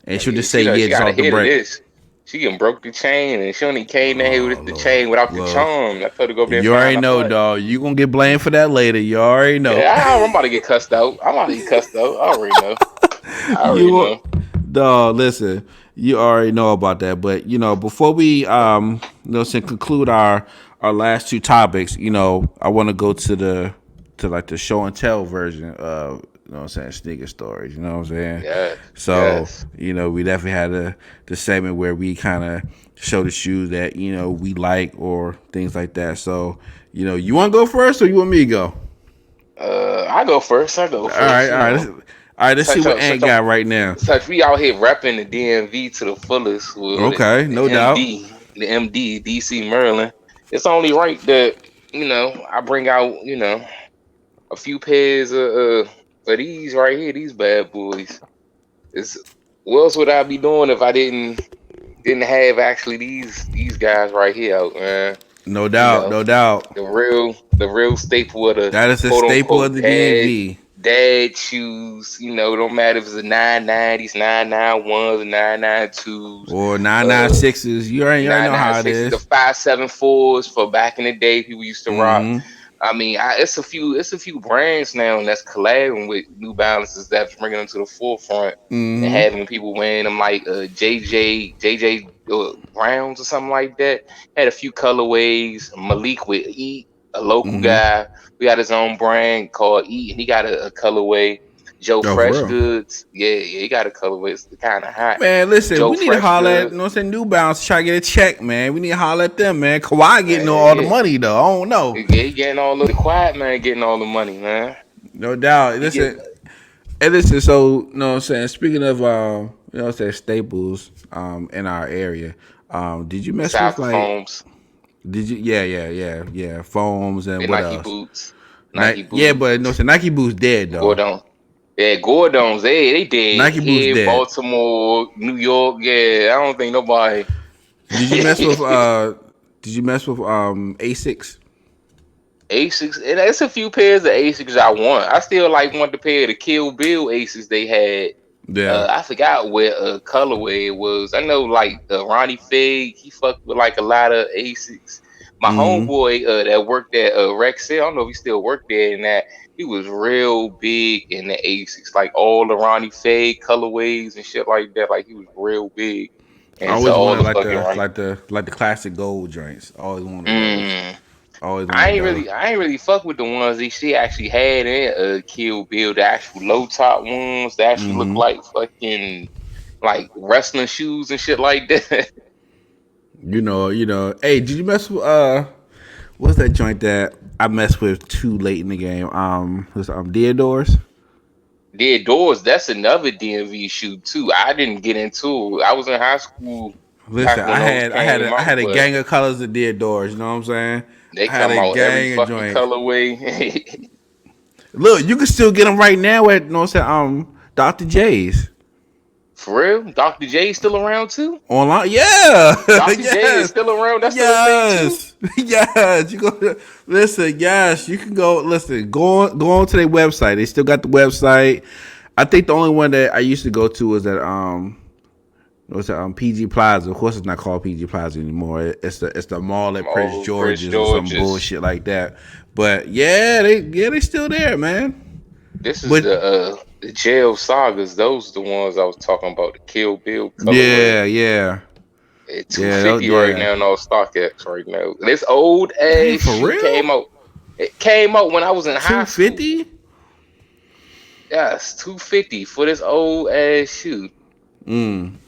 [SPEAKER 1] And she'll
[SPEAKER 2] Yeah,
[SPEAKER 1] just say, yeah,
[SPEAKER 2] she
[SPEAKER 1] just
[SPEAKER 2] got a
[SPEAKER 1] off the
[SPEAKER 2] hit of
[SPEAKER 1] break.
[SPEAKER 2] this. She done broke the chain and she only came in here
[SPEAKER 1] Oh
[SPEAKER 2] with the
[SPEAKER 1] Lord.
[SPEAKER 2] chain without the
[SPEAKER 1] Well,
[SPEAKER 2] charm. I told her to go over there and
[SPEAKER 1] you
[SPEAKER 2] find
[SPEAKER 1] already
[SPEAKER 2] a
[SPEAKER 1] know,
[SPEAKER 2] hut.
[SPEAKER 1] dog. You gonna get blamed for that later. You already know.
[SPEAKER 2] Yeah, I'm about to get cussed out. I'm about to get cussed out. I already know. I already
[SPEAKER 1] You
[SPEAKER 2] know.
[SPEAKER 1] No, listen, you already know about that. But before we conclude our last two topics, I want to go to like the show and tell version of sneaker stories. You know what I'm saying?
[SPEAKER 2] Yes,
[SPEAKER 1] So
[SPEAKER 2] yes.
[SPEAKER 1] we definitely had the segment where we kind of show the shoes that we like or things like that. So you want to go first or you want me to go?
[SPEAKER 2] I go first. I go
[SPEAKER 1] All right,
[SPEAKER 2] first.
[SPEAKER 1] all right, all right. Let's see
[SPEAKER 2] Such
[SPEAKER 1] what
[SPEAKER 2] a
[SPEAKER 1] Ant
[SPEAKER 2] such a
[SPEAKER 1] got right now.
[SPEAKER 2] such we out here repping the DMV to the fullest with
[SPEAKER 1] Okay,
[SPEAKER 2] the
[SPEAKER 1] no doubt.
[SPEAKER 2] MD, DC, Maryland. It's only right that I bring out a few pairs of these right here, these bad boys. It's what else would I be doing if I didn't have actually these guys right here out, man.
[SPEAKER 1] No
[SPEAKER 2] You
[SPEAKER 1] doubt,
[SPEAKER 2] know,
[SPEAKER 1] no doubt.
[SPEAKER 2] the real staple of the
[SPEAKER 1] That is a
[SPEAKER 2] quote
[SPEAKER 1] staple of
[SPEAKER 2] unquote
[SPEAKER 1] the DMV.
[SPEAKER 2] dad shoes. Don't matter if it's a 990s, 991s, 992s,
[SPEAKER 1] Or nine nine
[SPEAKER 2] uh
[SPEAKER 1] sixes. You already know how it
[SPEAKER 2] 996s, the
[SPEAKER 1] is.
[SPEAKER 2] 574s for back in the day people used to rock.
[SPEAKER 1] Mm-hmm.
[SPEAKER 2] I mean, it's a few brands now that's collabing with New Balances that's bringing them to the forefront and
[SPEAKER 1] Mm-hmm.
[SPEAKER 2] having people wearing them like JJ Browns or something like that. Had a few colorways. Malik with Eat, a local
[SPEAKER 1] Mm-hmm.
[SPEAKER 2] guy. We got his own brand called Eat, and he got a colorway. Joe
[SPEAKER 1] Oh, for
[SPEAKER 2] Fresh
[SPEAKER 1] real.
[SPEAKER 2] Goods, yeah, he got a colorway. It's kind of hot.
[SPEAKER 1] Man, listen,
[SPEAKER 2] Joe
[SPEAKER 1] we need to
[SPEAKER 2] Fresh
[SPEAKER 1] holler at,
[SPEAKER 2] Goods,
[SPEAKER 1] you know what I'm saying, New Balance to try to get a check, man. We need to holler at them, man. Kawhi getting all the
[SPEAKER 2] yeah,
[SPEAKER 1] money, though. I don't know.
[SPEAKER 2] yeah, he getting all of the quiet man, getting all the money, man.
[SPEAKER 1] No doubt.
[SPEAKER 2] He getting
[SPEAKER 1] Listen, so, you know what I'm saying, speaking of, staples in our area, did you mess
[SPEAKER 2] shout out
[SPEAKER 1] with,
[SPEAKER 2] to
[SPEAKER 1] like,
[SPEAKER 2] Foams
[SPEAKER 1] yeah, foams and
[SPEAKER 2] and
[SPEAKER 1] what
[SPEAKER 2] Nike
[SPEAKER 1] else?
[SPEAKER 2] boots, Nike
[SPEAKER 1] Yeah, but,
[SPEAKER 2] boots,
[SPEAKER 1] so Nike Boost dead, though.
[SPEAKER 2] Gordon. Yeah, Gordon's. They did
[SPEAKER 1] Nike Boost
[SPEAKER 2] here,
[SPEAKER 1] dead.
[SPEAKER 2] Baltimore, New York. Yeah, I don't think nobody.
[SPEAKER 1] Did you mess with, Asics?
[SPEAKER 2] Asics, and it's a few pairs of Asics I want. I still want the pair of the Kill Bill Asics they had.
[SPEAKER 1] Yeah.
[SPEAKER 2] I forgot what colorway it was. I know Ronnie Fig, he fucked with a lot of Asics. My
[SPEAKER 1] Mm-hmm.
[SPEAKER 2] homeboy that worked at Rexel, I don't know if he still worked there, and that he was real big in the Asics, like all the Ronnie Fig colorways and shit like that. Like he was real big
[SPEAKER 1] I
[SPEAKER 2] into
[SPEAKER 1] always
[SPEAKER 2] all
[SPEAKER 1] wanted
[SPEAKER 2] the
[SPEAKER 1] like
[SPEAKER 2] fucking
[SPEAKER 1] the
[SPEAKER 2] Ronnie.
[SPEAKER 1] like the like the classic gold joints. I always wanted those.
[SPEAKER 2] Mm.
[SPEAKER 1] Always
[SPEAKER 2] I
[SPEAKER 1] wanted
[SPEAKER 2] ain't
[SPEAKER 1] those.
[SPEAKER 2] really, I ain't really fuck with the ones that she actually had in Kill Bill, the actual low top ones that actually look
[SPEAKER 1] Mm-hmm.
[SPEAKER 2] like fucking like wrestling shoes and shit like that.
[SPEAKER 1] Hey, did you mess with what's that joint that I messed with too late in the game? Was Deodors?
[SPEAKER 2] Dead Doors, that's another DMV shoe too. I didn't get into it. I was in high school
[SPEAKER 1] Listen,
[SPEAKER 2] back
[SPEAKER 1] I
[SPEAKER 2] when those
[SPEAKER 1] had I had
[SPEAKER 2] came
[SPEAKER 1] a, I
[SPEAKER 2] out,
[SPEAKER 1] had a
[SPEAKER 2] but
[SPEAKER 1] gang of colors of Deodors. You know what I'm saying?
[SPEAKER 2] they
[SPEAKER 1] I had
[SPEAKER 2] come
[SPEAKER 1] a
[SPEAKER 2] out every
[SPEAKER 1] gang of
[SPEAKER 2] fucking
[SPEAKER 1] joints.
[SPEAKER 2] colorway.
[SPEAKER 1] Look, you can still get them right now at Dr. J's
[SPEAKER 2] For real? Dr. J still around too?
[SPEAKER 1] online. Yeah,
[SPEAKER 2] Dr. J is
[SPEAKER 1] yes.
[SPEAKER 2] still around. That's still a thing too.
[SPEAKER 1] Yes, yes. You go listen. Yes, you can go. Listen, go on to their website. They still got the website. I think the only one that I used to go to was at PG Plaza. Of course, it's not called PG Plaza anymore. It's the mall at Prince
[SPEAKER 2] Oh, Prince
[SPEAKER 1] George's or some
[SPEAKER 2] George's.
[SPEAKER 1] bullshit like that. But they still there, man.
[SPEAKER 2] This is
[SPEAKER 1] But
[SPEAKER 2] the jail sagas. Those are the ones I was talking about. The Kill Bill colorway.
[SPEAKER 1] yeah.
[SPEAKER 2] At
[SPEAKER 1] Yeah,
[SPEAKER 2] 250 right
[SPEAKER 1] yeah.
[SPEAKER 2] now in all StockX right now. This old
[SPEAKER 1] Dang,
[SPEAKER 2] ass
[SPEAKER 1] for
[SPEAKER 2] shoe
[SPEAKER 1] real?
[SPEAKER 2] came out. It came out when I was in high school.
[SPEAKER 1] 250?
[SPEAKER 2] Yes, 250 for this old ass shoe.
[SPEAKER 1] Mm.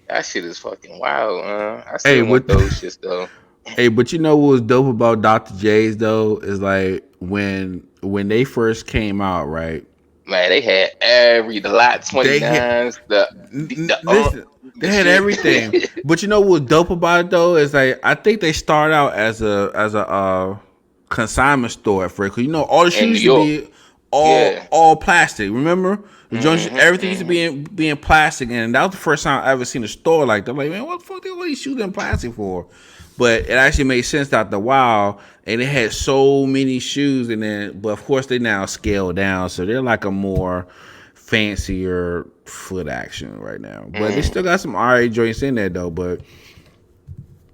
[SPEAKER 2] That shit is fucking wild, I
[SPEAKER 1] Hey,
[SPEAKER 2] still want
[SPEAKER 1] what?
[SPEAKER 2] those shits though.
[SPEAKER 1] Hey, but you know what was dope about Dr. J's though is like when they first came out, right?
[SPEAKER 2] Man, they had the lot
[SPEAKER 1] They had
[SPEAKER 2] 29s,
[SPEAKER 1] listen,
[SPEAKER 2] the
[SPEAKER 1] they had
[SPEAKER 2] shit.
[SPEAKER 1] everything. But you know what was dope about it though is like I think they started out as a consignment store at first. 'Cause all the
[SPEAKER 2] In
[SPEAKER 1] shoes
[SPEAKER 2] New
[SPEAKER 1] used to
[SPEAKER 2] York.
[SPEAKER 1] be
[SPEAKER 2] Yeah.
[SPEAKER 1] all plastic. Remember the joints?
[SPEAKER 2] hmm
[SPEAKER 1] Everything used to
[SPEAKER 2] hmm
[SPEAKER 1] being plastic, and that was the first time I ever seen a store like that. I'm like, man, what the fuck they all these shoes in plastic for? But it actually made sense after a while, and it had so many shoes, but of course they now scaled down, so they're like a more fancier foot action right now. But they
[SPEAKER 2] hmm
[SPEAKER 1] still got some RA joints in there though. But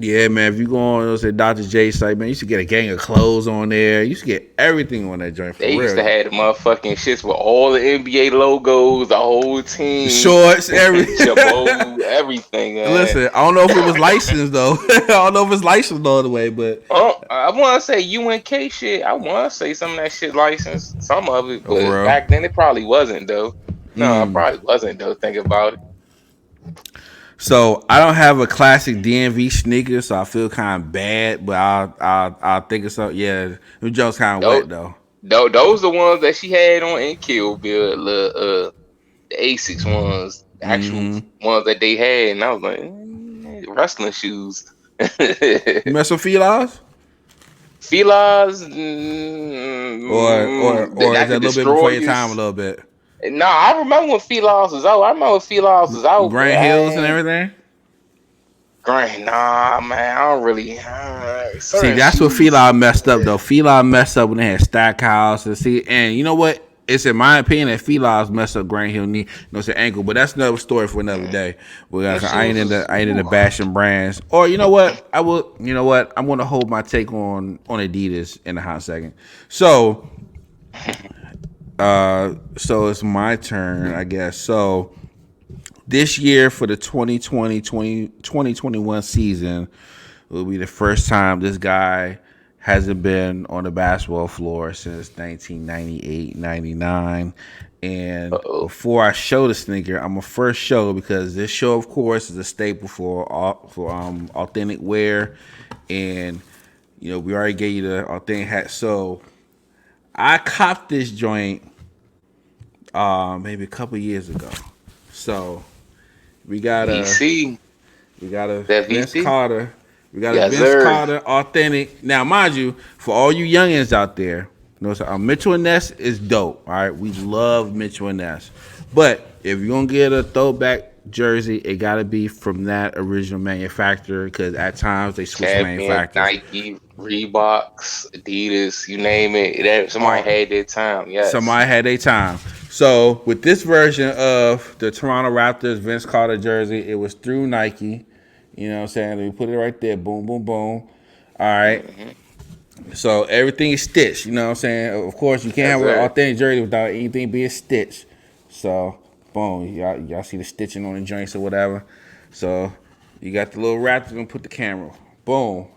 [SPEAKER 1] Yeah, man. If you go on Dr. J site, man, you should get a gang of clothes on there. You should get everything on that joint for
[SPEAKER 2] They used to
[SPEAKER 1] real.
[SPEAKER 2] have the motherfucking shits with all the NBA logos, the whole team,
[SPEAKER 1] Shorts, everything.
[SPEAKER 2] Jabot, everything. Man.
[SPEAKER 1] Listen, I don't know if it was licensed though. I don't know if it's licensed all the way, but
[SPEAKER 2] Oh, I want to say UNK shit. I want to say some of that shit licensed, some of it, but
[SPEAKER 1] bro.
[SPEAKER 2] back then it probably wasn't though. No, it probably wasn't though. Think about it.
[SPEAKER 1] So I don't have a classic DMV sneaker, so I feel kind of bad, but I'll think of something. Yeah, the joke's kind of
[SPEAKER 2] Those,
[SPEAKER 1] wet though.
[SPEAKER 2] those the ones that she had on in Kill Bill, the Asics ones, the actual ones that they had, and I was like, wrestling shoes.
[SPEAKER 1] You mess with Filas?
[SPEAKER 2] Filas,
[SPEAKER 1] Or is
[SPEAKER 2] that
[SPEAKER 1] that a
[SPEAKER 2] could
[SPEAKER 1] little bit
[SPEAKER 2] destroy
[SPEAKER 1] before your
[SPEAKER 2] you.
[SPEAKER 1] time a little bit?
[SPEAKER 2] Nah, I remember when Filas was out. I remember when Filas was out.
[SPEAKER 1] Grand Hills and everything?
[SPEAKER 2] Nah, man, I don't really.
[SPEAKER 1] See,
[SPEAKER 2] Certain
[SPEAKER 1] that's what
[SPEAKER 2] shoes.
[SPEAKER 1] Fila messed up though. Fila messed up when they had Stackhouse and see, and you know what? It's in my opinion that Fila's messed up Grand Hill knee, it's an ankle, but that's another story for another day. I ain't into bashing brands. Or you know what? I will. You know what? I'm gonna hold my take on Adidas in a hot second. So, so it's my turn, I guess. So this year for the 2020-2021 season will be the first time this guy hasn't been on the basketball floor since 1998-99. And before I show the sneaker, I'm gonna first show because this show, of course, is a staple for authentic wear, and you know we already gave you the authentic hat. So I copped this joint maybe a couple years ago. So we got a
[SPEAKER 2] VC, that
[SPEAKER 1] Vince
[SPEAKER 2] VC.
[SPEAKER 1] Carter. We got a
[SPEAKER 2] Yes,
[SPEAKER 1] Vince
[SPEAKER 2] sir.
[SPEAKER 1] Carter authentic. Now, mind you, for all you youngins out there, Mitchell and Ness is dope. All right, we love Mitchell and Ness. But if you're gonna get a throwback jersey, it gotta be from that original manufacturer because at times they switch manufacturers.
[SPEAKER 2] Nike, Reeboks, Adidas, you name it. Somebody had their time. Yes.
[SPEAKER 1] Somebody had their time. So with this version of the Toronto Raptors Vince Carter jersey, it was through Nike. You know what I'm saying? We put it right there. Boom, boom, boom. All right. So everything is stitched. You know what I'm saying? Of course, you can't have an authentic jersey without anything being stitched. So, boom. Y'all see the stitching on the joints or whatever. So you got the little Raptors and put the camera. Boom.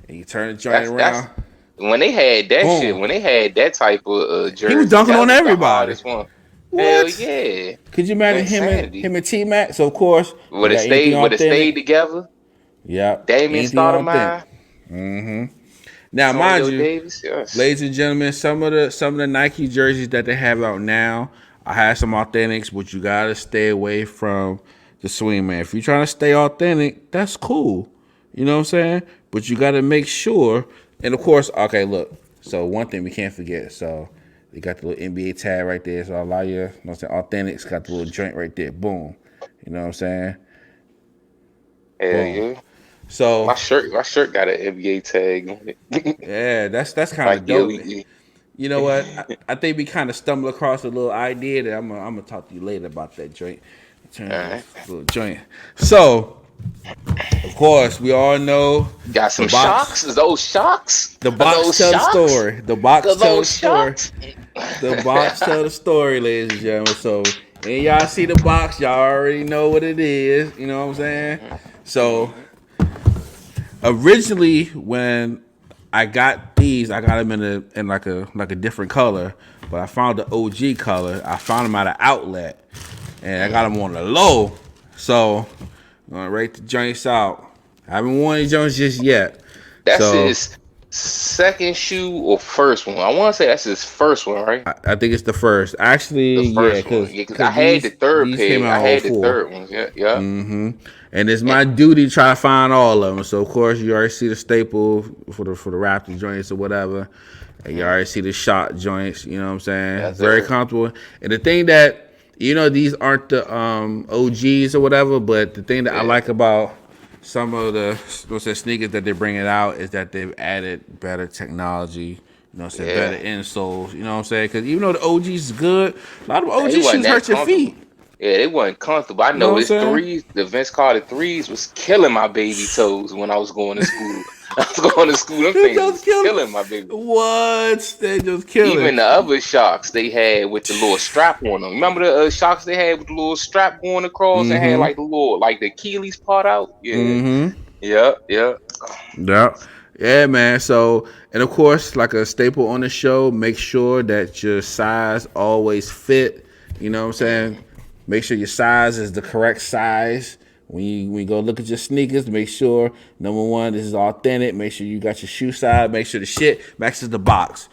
[SPEAKER 1] And you turn the joint around.
[SPEAKER 2] When they had that shit, when they had that type of jersey,
[SPEAKER 1] he was dunking on everybody.
[SPEAKER 2] One.
[SPEAKER 1] What?
[SPEAKER 2] Hell yeah!
[SPEAKER 1] Could you imagine him and T Mac? So of course,
[SPEAKER 2] would it stayed together?
[SPEAKER 1] Yeah.
[SPEAKER 2] Damian Stoudemire.
[SPEAKER 1] Now, mind you,
[SPEAKER 2] Davis, yes.
[SPEAKER 1] Ladies and gentlemen, some of the Nike jerseys that they have out now, I have some authentics, but you gotta stay away from the swingman. If you're trying to stay authentic, that's cool. You know what I'm saying? But you gotta make sure. And of course, okay, look. So one thing we can't forget. So they got the little NBA tag right there. So a lot of your, authentics got the little joint right there. Boom. You know what I'm saying?
[SPEAKER 2] Hell yeah.
[SPEAKER 1] So
[SPEAKER 2] my shirt got an NBA tag on it.
[SPEAKER 1] Yeah, that's kind of dope. You know what? I think we kind of stumbled across a little idea that I'm gonna talk to you later about that joint. Little joint. So, of course, we all know
[SPEAKER 2] got some Shox. Is those Shox?
[SPEAKER 1] The box tell the story. The box tell the story. The box tell the story, ladies and gentlemen. So, and y'all see the box, y'all already know what it is. You know what I'm saying? So, originally when I got these, I got them in like a different color, but I found the OG color. I found them at an outlet, and I got them on the low. So I'm gonna rate the joints out. I haven't worn these joints just yet.
[SPEAKER 2] That's his second shoe or first one. I want to say that's his first one, right?
[SPEAKER 1] I think it's the first. Actually,
[SPEAKER 2] because I had the third page. I had the third one. Yeah.
[SPEAKER 1] And it's my duty to try to find all of them. So, of course, you already see the staple for the Raptors joints or whatever. And you already see the shot joints, you know what I'm saying? That's very comfortable. And the thing that, these aren't the OGs or whatever, but the thing that I like about some of the sneakers that they're bringing out is that they've added better technology, better insoles, you know what I'm saying? Because even though the OGs is good, a lot of OG shoes hurt your feet.
[SPEAKER 2] Yeah, they wasn't comfortable. I
[SPEAKER 1] You know what
[SPEAKER 2] know
[SPEAKER 1] I'm
[SPEAKER 2] his
[SPEAKER 1] saying?
[SPEAKER 2] threes, the Vince Carter threes was killing my baby toes when I was going to school. I was going to school, them
[SPEAKER 1] They
[SPEAKER 2] things
[SPEAKER 1] just
[SPEAKER 2] was
[SPEAKER 1] killing.
[SPEAKER 2] killing my baby.
[SPEAKER 1] What? They just killing.
[SPEAKER 2] Even the other shocks they had with the little strap on them. Remember the shocks they had with the little strap going across and had
[SPEAKER 1] Mm-hmm.
[SPEAKER 2] like the little, like the Achilles part out? Yeah.
[SPEAKER 1] Mm-hmm.
[SPEAKER 2] Yeah, yeah.
[SPEAKER 1] Yeah. Yeah, man. So, and of course, like a staple on the show, make sure that your size always fit. You know what I'm saying?
[SPEAKER 2] Mm,
[SPEAKER 1] Make sure your size is the correct size. When you go look at your sneakers, make sure number one, this is authentic. Make sure you got your shoe size. Make sure the shit matches the box.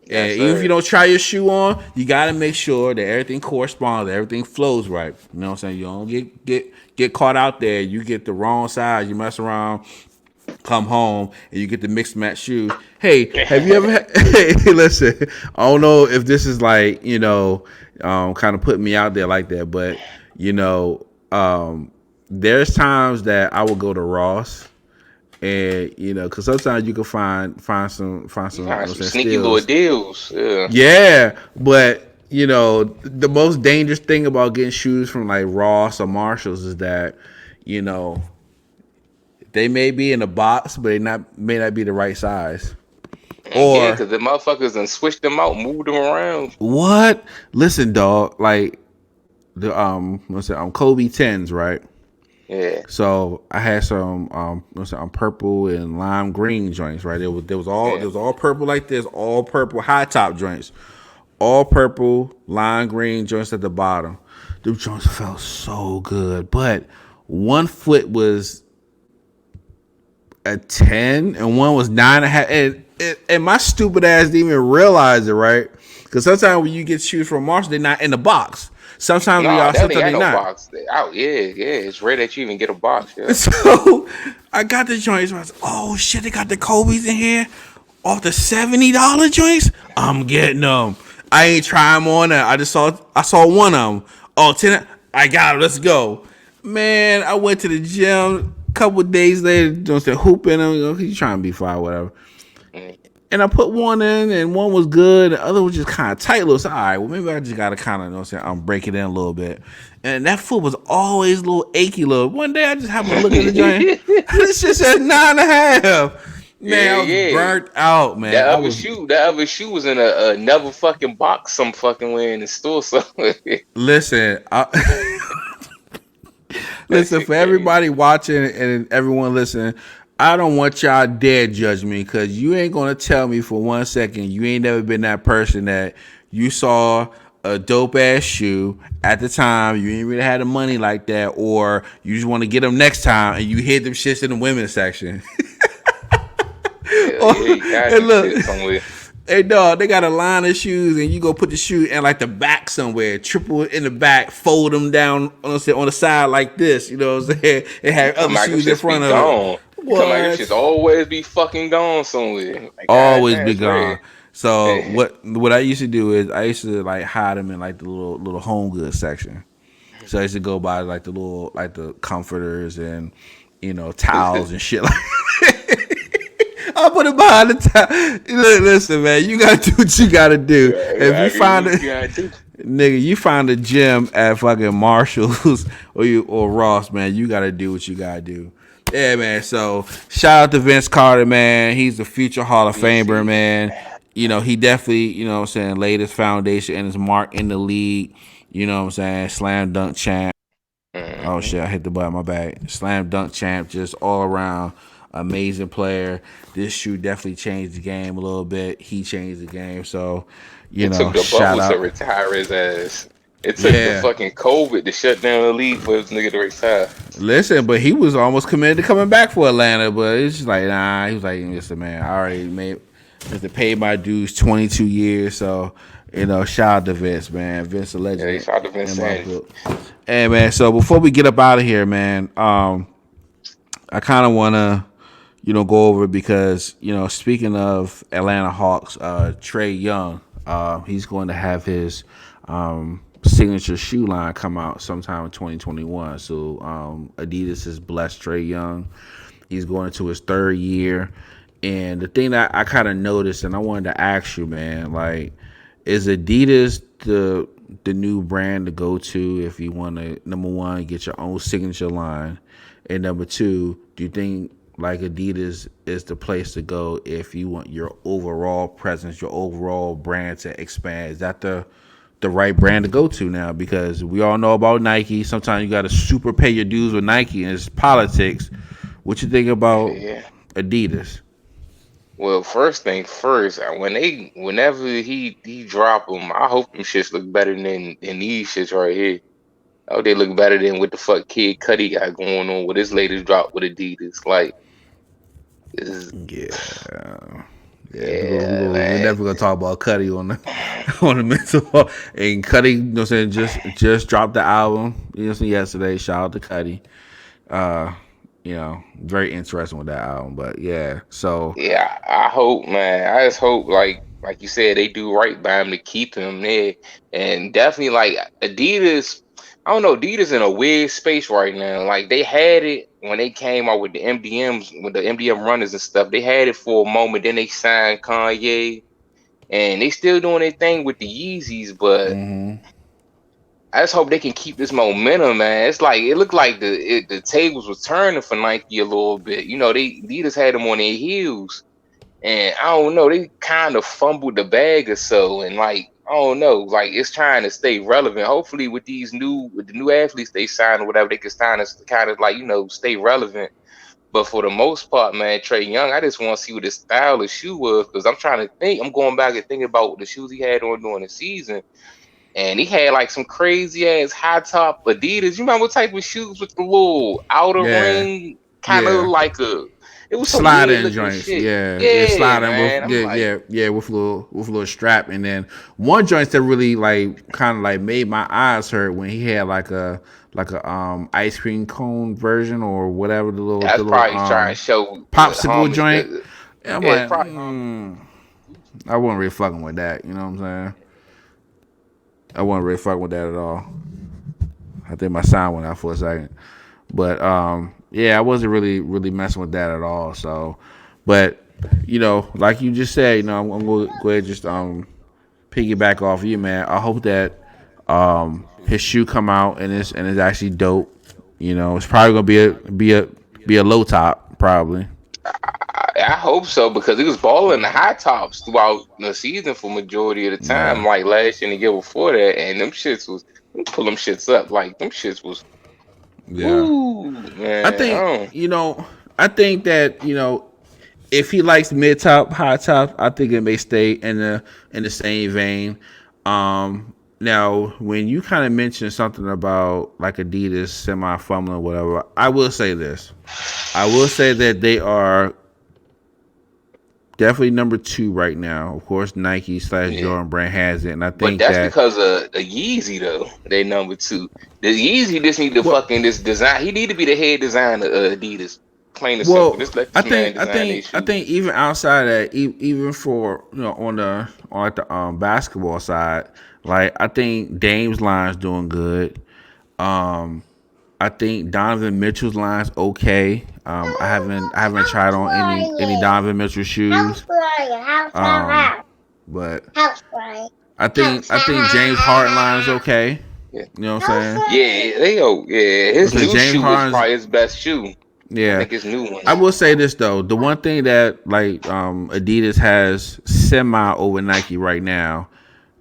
[SPEAKER 2] yes,
[SPEAKER 1] And even if you
[SPEAKER 2] sir.
[SPEAKER 1] don't try your shoe on, you gotta make sure that everything corresponds, that everything flows right. You know what I'm saying? You don't get caught out there. You get the wrong size. You mess around, come home, and you get the mixed match shoes. Hey, have you ever? Hey, listen. I don't know if this is like kind of putting me out there like that, but you know, there's times that I will go to Ross. And because sometimes you can find some,
[SPEAKER 2] You find some sneaky little
[SPEAKER 1] steals.
[SPEAKER 2] deals. Yeah.
[SPEAKER 1] Yeah, but the most dangerous thing about getting shoes from like Ross or Marshalls is that you know they may be in a box, but they not may not be the right size.
[SPEAKER 2] Yeah,
[SPEAKER 1] Or
[SPEAKER 2] because the motherfuckers done switched them out, moved them around.
[SPEAKER 1] what? Listen, dog. Like the what's it? Kobe tens, right?
[SPEAKER 2] Yeah.
[SPEAKER 1] So I had some purple and lime green joints, right?
[SPEAKER 2] Yeah.
[SPEAKER 1] There was all purple like this, all purple high top joints, all purple lime green joints at the bottom. Them joints felt so good, but one foot was a 10 and one was 9.5, and my stupid ass didn't even realize it, right? Because sometimes when you get shoes from Marshall, they're not in the box. Sometimes we
[SPEAKER 2] No,
[SPEAKER 1] are,
[SPEAKER 2] they ain't
[SPEAKER 1] sometimes
[SPEAKER 2] got
[SPEAKER 1] they're
[SPEAKER 2] no
[SPEAKER 1] not.
[SPEAKER 2] box. Oh, yeah, yeah. It's rare that you even get a box. Yeah.
[SPEAKER 1] So I got the joints. I was, oh shit, they got the Kobe's in here off the $70 joints. I'm getting them. I ain't trying them on. I saw one of them. Oh, 10. I got them. Let's go. Man, I went to the gym a couple of days later. Don't say hooping. He's trying to be fine, whatever.
[SPEAKER 2] Mm.
[SPEAKER 1] And I put one in, and one was good. The other was just kind of tight. Look, so, all right, well, maybe I just got to kind of, break it in a little bit. And that foot was always a little achy. Little. One day I just happened to look at the joint. This shit said 9.5. Man,
[SPEAKER 2] Yeah,
[SPEAKER 1] I was
[SPEAKER 2] yeah.
[SPEAKER 1] burnt out, man. I was,
[SPEAKER 2] That other shoe was in a never fucking box some fucking way in the store. So
[SPEAKER 1] listen,
[SPEAKER 2] that
[SPEAKER 1] listen,
[SPEAKER 2] shit
[SPEAKER 1] for
[SPEAKER 2] crazy.
[SPEAKER 1] everybody watching and everyone listening, I don't want y'all dare judge me because you ain't gonna tell me for 1 second you ain't never been that person that you saw a dope ass shoe at the time, you ain't really had the money like that, or you just want to get them next time and you hid them shits in the women's section.
[SPEAKER 2] Hell
[SPEAKER 1] Or,
[SPEAKER 2] yeah, you got
[SPEAKER 1] and
[SPEAKER 2] them
[SPEAKER 1] look,
[SPEAKER 2] shit somewhere.
[SPEAKER 1] hey dog, they got a line of shoes and you go put the shoe in like the back somewhere, triple in the back, fold them down on the side like this. You know what I'm saying? It
[SPEAKER 2] You
[SPEAKER 1] had
[SPEAKER 2] come
[SPEAKER 1] other
[SPEAKER 2] out, them
[SPEAKER 1] shoes in
[SPEAKER 2] shits be
[SPEAKER 1] front of it.
[SPEAKER 2] gone. You come out, them shits
[SPEAKER 1] What?
[SPEAKER 2] always be fucking gone somewhere. Like, god
[SPEAKER 1] Always
[SPEAKER 2] damn,
[SPEAKER 1] be
[SPEAKER 2] it's rare.
[SPEAKER 1] gone. So what I used to do is I used to like hide them in like the little home goods section. So I used to go by like the little like the comforters and towels and shit like. I'll put it behind the towel. Listen, man, you gotta do what you gotta do. If you
[SPEAKER 2] I can do
[SPEAKER 1] find
[SPEAKER 2] what
[SPEAKER 1] it,
[SPEAKER 2] you gotta do.
[SPEAKER 1] nigga, you find a gym at fucking Marshalls or Ross, man, you gotta do what you gotta do. Yeah, man. So shout out to Vince Carter, man. He's the future Hall of
[SPEAKER 2] Yes,
[SPEAKER 1] Famer,
[SPEAKER 2] he.
[SPEAKER 1] man. He definitely, what I'm saying, laid his foundation and his mark in the league. You know what I'm saying? Slam dunk champ. Oh
[SPEAKER 2] Hmm.
[SPEAKER 1] shit, I hit the button, my bad. Slam dunk champ, just all around amazing player. This shoe definitely changed the game a little bit. He changed the game. So,
[SPEAKER 2] It took the
[SPEAKER 1] shout
[SPEAKER 2] bubble to
[SPEAKER 1] out.
[SPEAKER 2] retire his ass. It took the
[SPEAKER 1] Yeah.
[SPEAKER 2] fucking COVID to shut down the league for this nigga to retire.
[SPEAKER 1] Listen, but he was almost committed to coming back for Atlanta, but it's just like, nah, he was like, listen, man, I already have to pay my dues 22 years. So, shout out to Vince, man. Vince a
[SPEAKER 2] Yeah, they
[SPEAKER 1] legend
[SPEAKER 2] tried to been
[SPEAKER 1] in my
[SPEAKER 2] saying,
[SPEAKER 1] book. Hey, man, so before we get up out of here, man, I kind of want to, go over because, speaking of Atlanta Hawks, Trey Young, he's going to have his signature shoe line come out sometime in 2021. So Adidas has blessed Trey Young. He's going into his third year. And the thing that I kind of noticed, and I wanted to ask you, man, like, is Adidas the new brand to go to if you want to, number one, get your own signature line, and number two, do you think like Adidas is the place to go if you want your overall presence, your overall brand to expand? Is that the right brand to go to now? Because we all know about Nike. Sometimes you got to super pay your dues with Nike, and it's politics. What you think about
[SPEAKER 2] Yeah.
[SPEAKER 1] Adidas?
[SPEAKER 2] Well, first thing first, whenever he drop them, I hope them shits look better than these shits right here. Oh, they look better than what the fuck Kid Cudi got going on with his latest drop with Adidas. Like, is
[SPEAKER 1] Yeah, yeah.
[SPEAKER 2] yeah,
[SPEAKER 1] We're
[SPEAKER 2] man.
[SPEAKER 1] never gonna talk about Cuddy on the on the mental. And Cuddy, you know what I'm saying, just dropped the album. You know what I'm saying, yesterday. Shout out to Cuddy. Uh, very interesting with that album. But yeah, so
[SPEAKER 2] Yeah, I hope, man. I just hope, like you said, they do right by him to keep him there, and definitely like Adidas. I don't know, Adidas in a weird space right now. Like they had it when they came out with the MDMs, with the MDM runners and stuff. They had it for a moment, then they signed Kanye, and they still doing their thing with the Yeezys. But I just hope they can keep this momentum, man. It's like it looked like the tables was turning for Nike a little bit. You know, they Adidas had them on their heels. And I don't know, they kind of fumbled the bag or so, and like I don't know, like it's trying to stay relevant. Hopefully, with the new athletes they sign or whatever, they can kind of like stay relevant. But for the most part, man, Trey Young, I just want to see what his style of shoe was because I'm trying to think. I'm going back and thinking about the shoes he had on during the season, and he had like some crazy ass high top Adidas. You remember what type of shoes with the little outer
[SPEAKER 1] yeah,
[SPEAKER 2] ring, kind of
[SPEAKER 1] yeah.
[SPEAKER 2] like a. It was some weird
[SPEAKER 1] Sliding
[SPEAKER 2] looking
[SPEAKER 1] joints,
[SPEAKER 2] shit.
[SPEAKER 1] yeah,
[SPEAKER 2] Yeah,
[SPEAKER 1] sliding with
[SPEAKER 2] man. I'm like,
[SPEAKER 1] with little strap, and then one joint that really like kind of like made my eyes hurt when he had like a ice cream cone version or whatever the
[SPEAKER 2] that's
[SPEAKER 1] little
[SPEAKER 2] probably trying to show the
[SPEAKER 1] popsicle
[SPEAKER 2] homage.
[SPEAKER 1] joint. And I'm
[SPEAKER 2] Yeah, it's
[SPEAKER 1] like,
[SPEAKER 2] probably
[SPEAKER 1] I wasn't really fucking with that. You know what I'm saying? I wasn't really fucking with that at all. I think my sound went out for a second. But yeah, I wasn't really messing with that at all. So, but like you just said, I'm going to go ahead and just piggyback off you, man. I hope that his shoe come out and it's actually dope. It's probably gonna be a low top probably.
[SPEAKER 2] I hope so because he was balling the high tops throughout the season for majority of the time,
[SPEAKER 1] Yeah,
[SPEAKER 2] like last year and the year before that. And them shits was pull them shits up. Like them shits was
[SPEAKER 1] yeah.
[SPEAKER 2] woo
[SPEAKER 1] I
[SPEAKER 2] man.
[SPEAKER 1] think
[SPEAKER 2] Oh
[SPEAKER 1] I think that if he likes mid top, high top, I think it may stay in the same vein. Now, when you kind of mentioned something about like Adidas semi fumbling or whatever, I will say this. I will say that they are definitely number two right now. Of course, Nike /
[SPEAKER 2] yeah.
[SPEAKER 1] Jordan Brand has it, and I
[SPEAKER 2] But
[SPEAKER 1] think
[SPEAKER 2] that's
[SPEAKER 1] that
[SPEAKER 2] because of the Yeezy though. They number two. The Yeezy just need to
[SPEAKER 1] well,
[SPEAKER 2] fucking this design. He need to be the head designer of Adidas. Plain and simple.
[SPEAKER 1] well,
[SPEAKER 2] Just let this man design these
[SPEAKER 1] I
[SPEAKER 2] shoes.
[SPEAKER 1] think even outside of that, even for on like the basketball side, like I think Dame's line's doing good. Um, I think Donovan Mitchell's line's okay. I haven't tried on any Donovan Mitchell shoes. But I think James Harden line is okay.
[SPEAKER 2] Yeah.
[SPEAKER 1] You know what I'm saying?
[SPEAKER 2] Yeah, they go. Yeah,
[SPEAKER 1] I'm
[SPEAKER 2] his
[SPEAKER 1] saying
[SPEAKER 2] new
[SPEAKER 1] James
[SPEAKER 2] shoe is
[SPEAKER 1] Harden's
[SPEAKER 2] probably his best shoe. I
[SPEAKER 1] yeah.
[SPEAKER 2] think his new one.
[SPEAKER 1] I will say this though, the one thing that like Adidas has semi over Nike right now,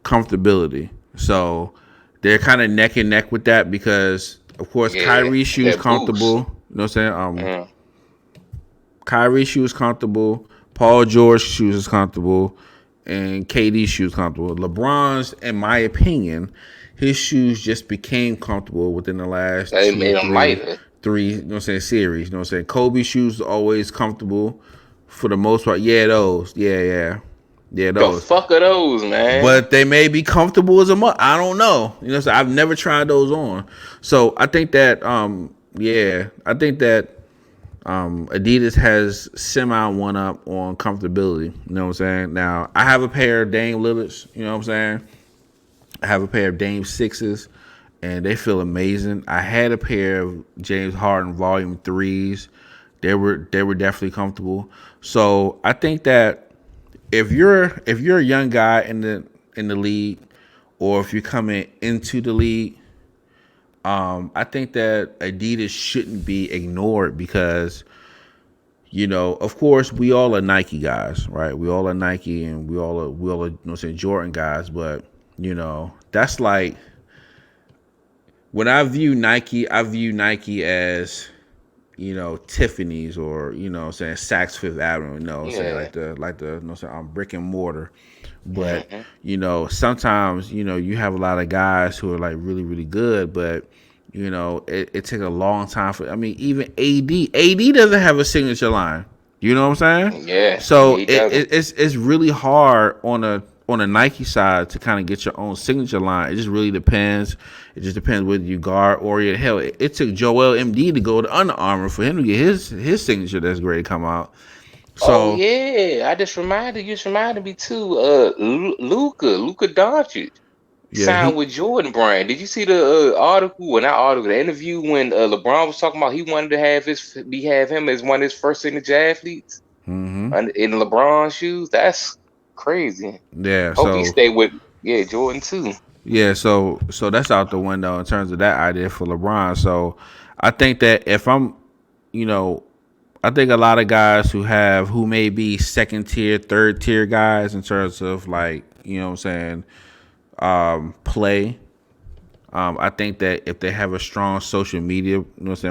[SPEAKER 1] comfortability. So they're kind of neck and neck with that because of course
[SPEAKER 2] Yeah,
[SPEAKER 1] Kyrie's shoes
[SPEAKER 2] that boost.
[SPEAKER 1] comfortable. You know what I'm saying?
[SPEAKER 2] Uh,
[SPEAKER 1] Kyrie's shoes comfortable. Paul George's shoes is comfortable, and KD's shoes comfortable. LeBron's, in my opinion, his shoes just became comfortable within the last
[SPEAKER 2] they
[SPEAKER 1] two,
[SPEAKER 2] made him lighter.
[SPEAKER 1] three. You know what I'm saying? Series. You know what I'm saying? Kobe's shoes are always comfortable for the most part. Yeah, those. Yeah,
[SPEAKER 2] The
[SPEAKER 1] those.
[SPEAKER 2] fuck are those, man?
[SPEAKER 1] But they may be comfortable as a month. I don't know. You know, so I've never tried those on. So I think that I think that Adidas has semi one up on comfortability. You know what I'm saying? Now I have a pair of Dame Lillards. You know what I'm saying? I have a pair of Dame sixes, and they feel amazing. I had a pair of James Harden Volume threes. They were definitely comfortable. So I think that if you're a young guy in the league, or if you're coming into the league, I think that Adidas shouldn't be ignored because, of course, we all are Nike guys, right? We all are Nike, and we all are say Jordan guys. But that's like when I view Nike as Tiffany's or saying Saks Fifth Avenue. Saying
[SPEAKER 2] Yeah.
[SPEAKER 1] saying brick and mortar. But
[SPEAKER 2] Hmm.
[SPEAKER 1] sometimes you have a lot of guys who are like really really good, but it takes a long time for. I mean, even AD doesn't have a signature line. You know what I'm saying?
[SPEAKER 2] Yeah. Yeah,
[SPEAKER 1] So
[SPEAKER 2] he doesn't.
[SPEAKER 1] it's really hard on a Nike side to kind of get your own signature line. It just really depends. It just depends whether you guard or you hell. It took Joel MD to go to Under Armour for him to get his signature that's great to come out.
[SPEAKER 2] Oh
[SPEAKER 1] So
[SPEAKER 2] yeah, you just reminded me too. Luka Doncic
[SPEAKER 1] yeah,
[SPEAKER 2] signed with Jordan Brand. Did you see the article? Well, not article, the interview when LeBron was talking about he wanted to have him as one of his first signature athletes in LeBron shoes. That's crazy.
[SPEAKER 1] yeah.
[SPEAKER 2] Hope he
[SPEAKER 1] So
[SPEAKER 2] stay with Jordan too.
[SPEAKER 1] yeah, so that's out the window in terms of that idea for LeBron. So I think that if I'm, you know, I think a lot of guys who may be second tier, third tier guys in terms of like, what I'm saying, play. I think that if they have a strong social media,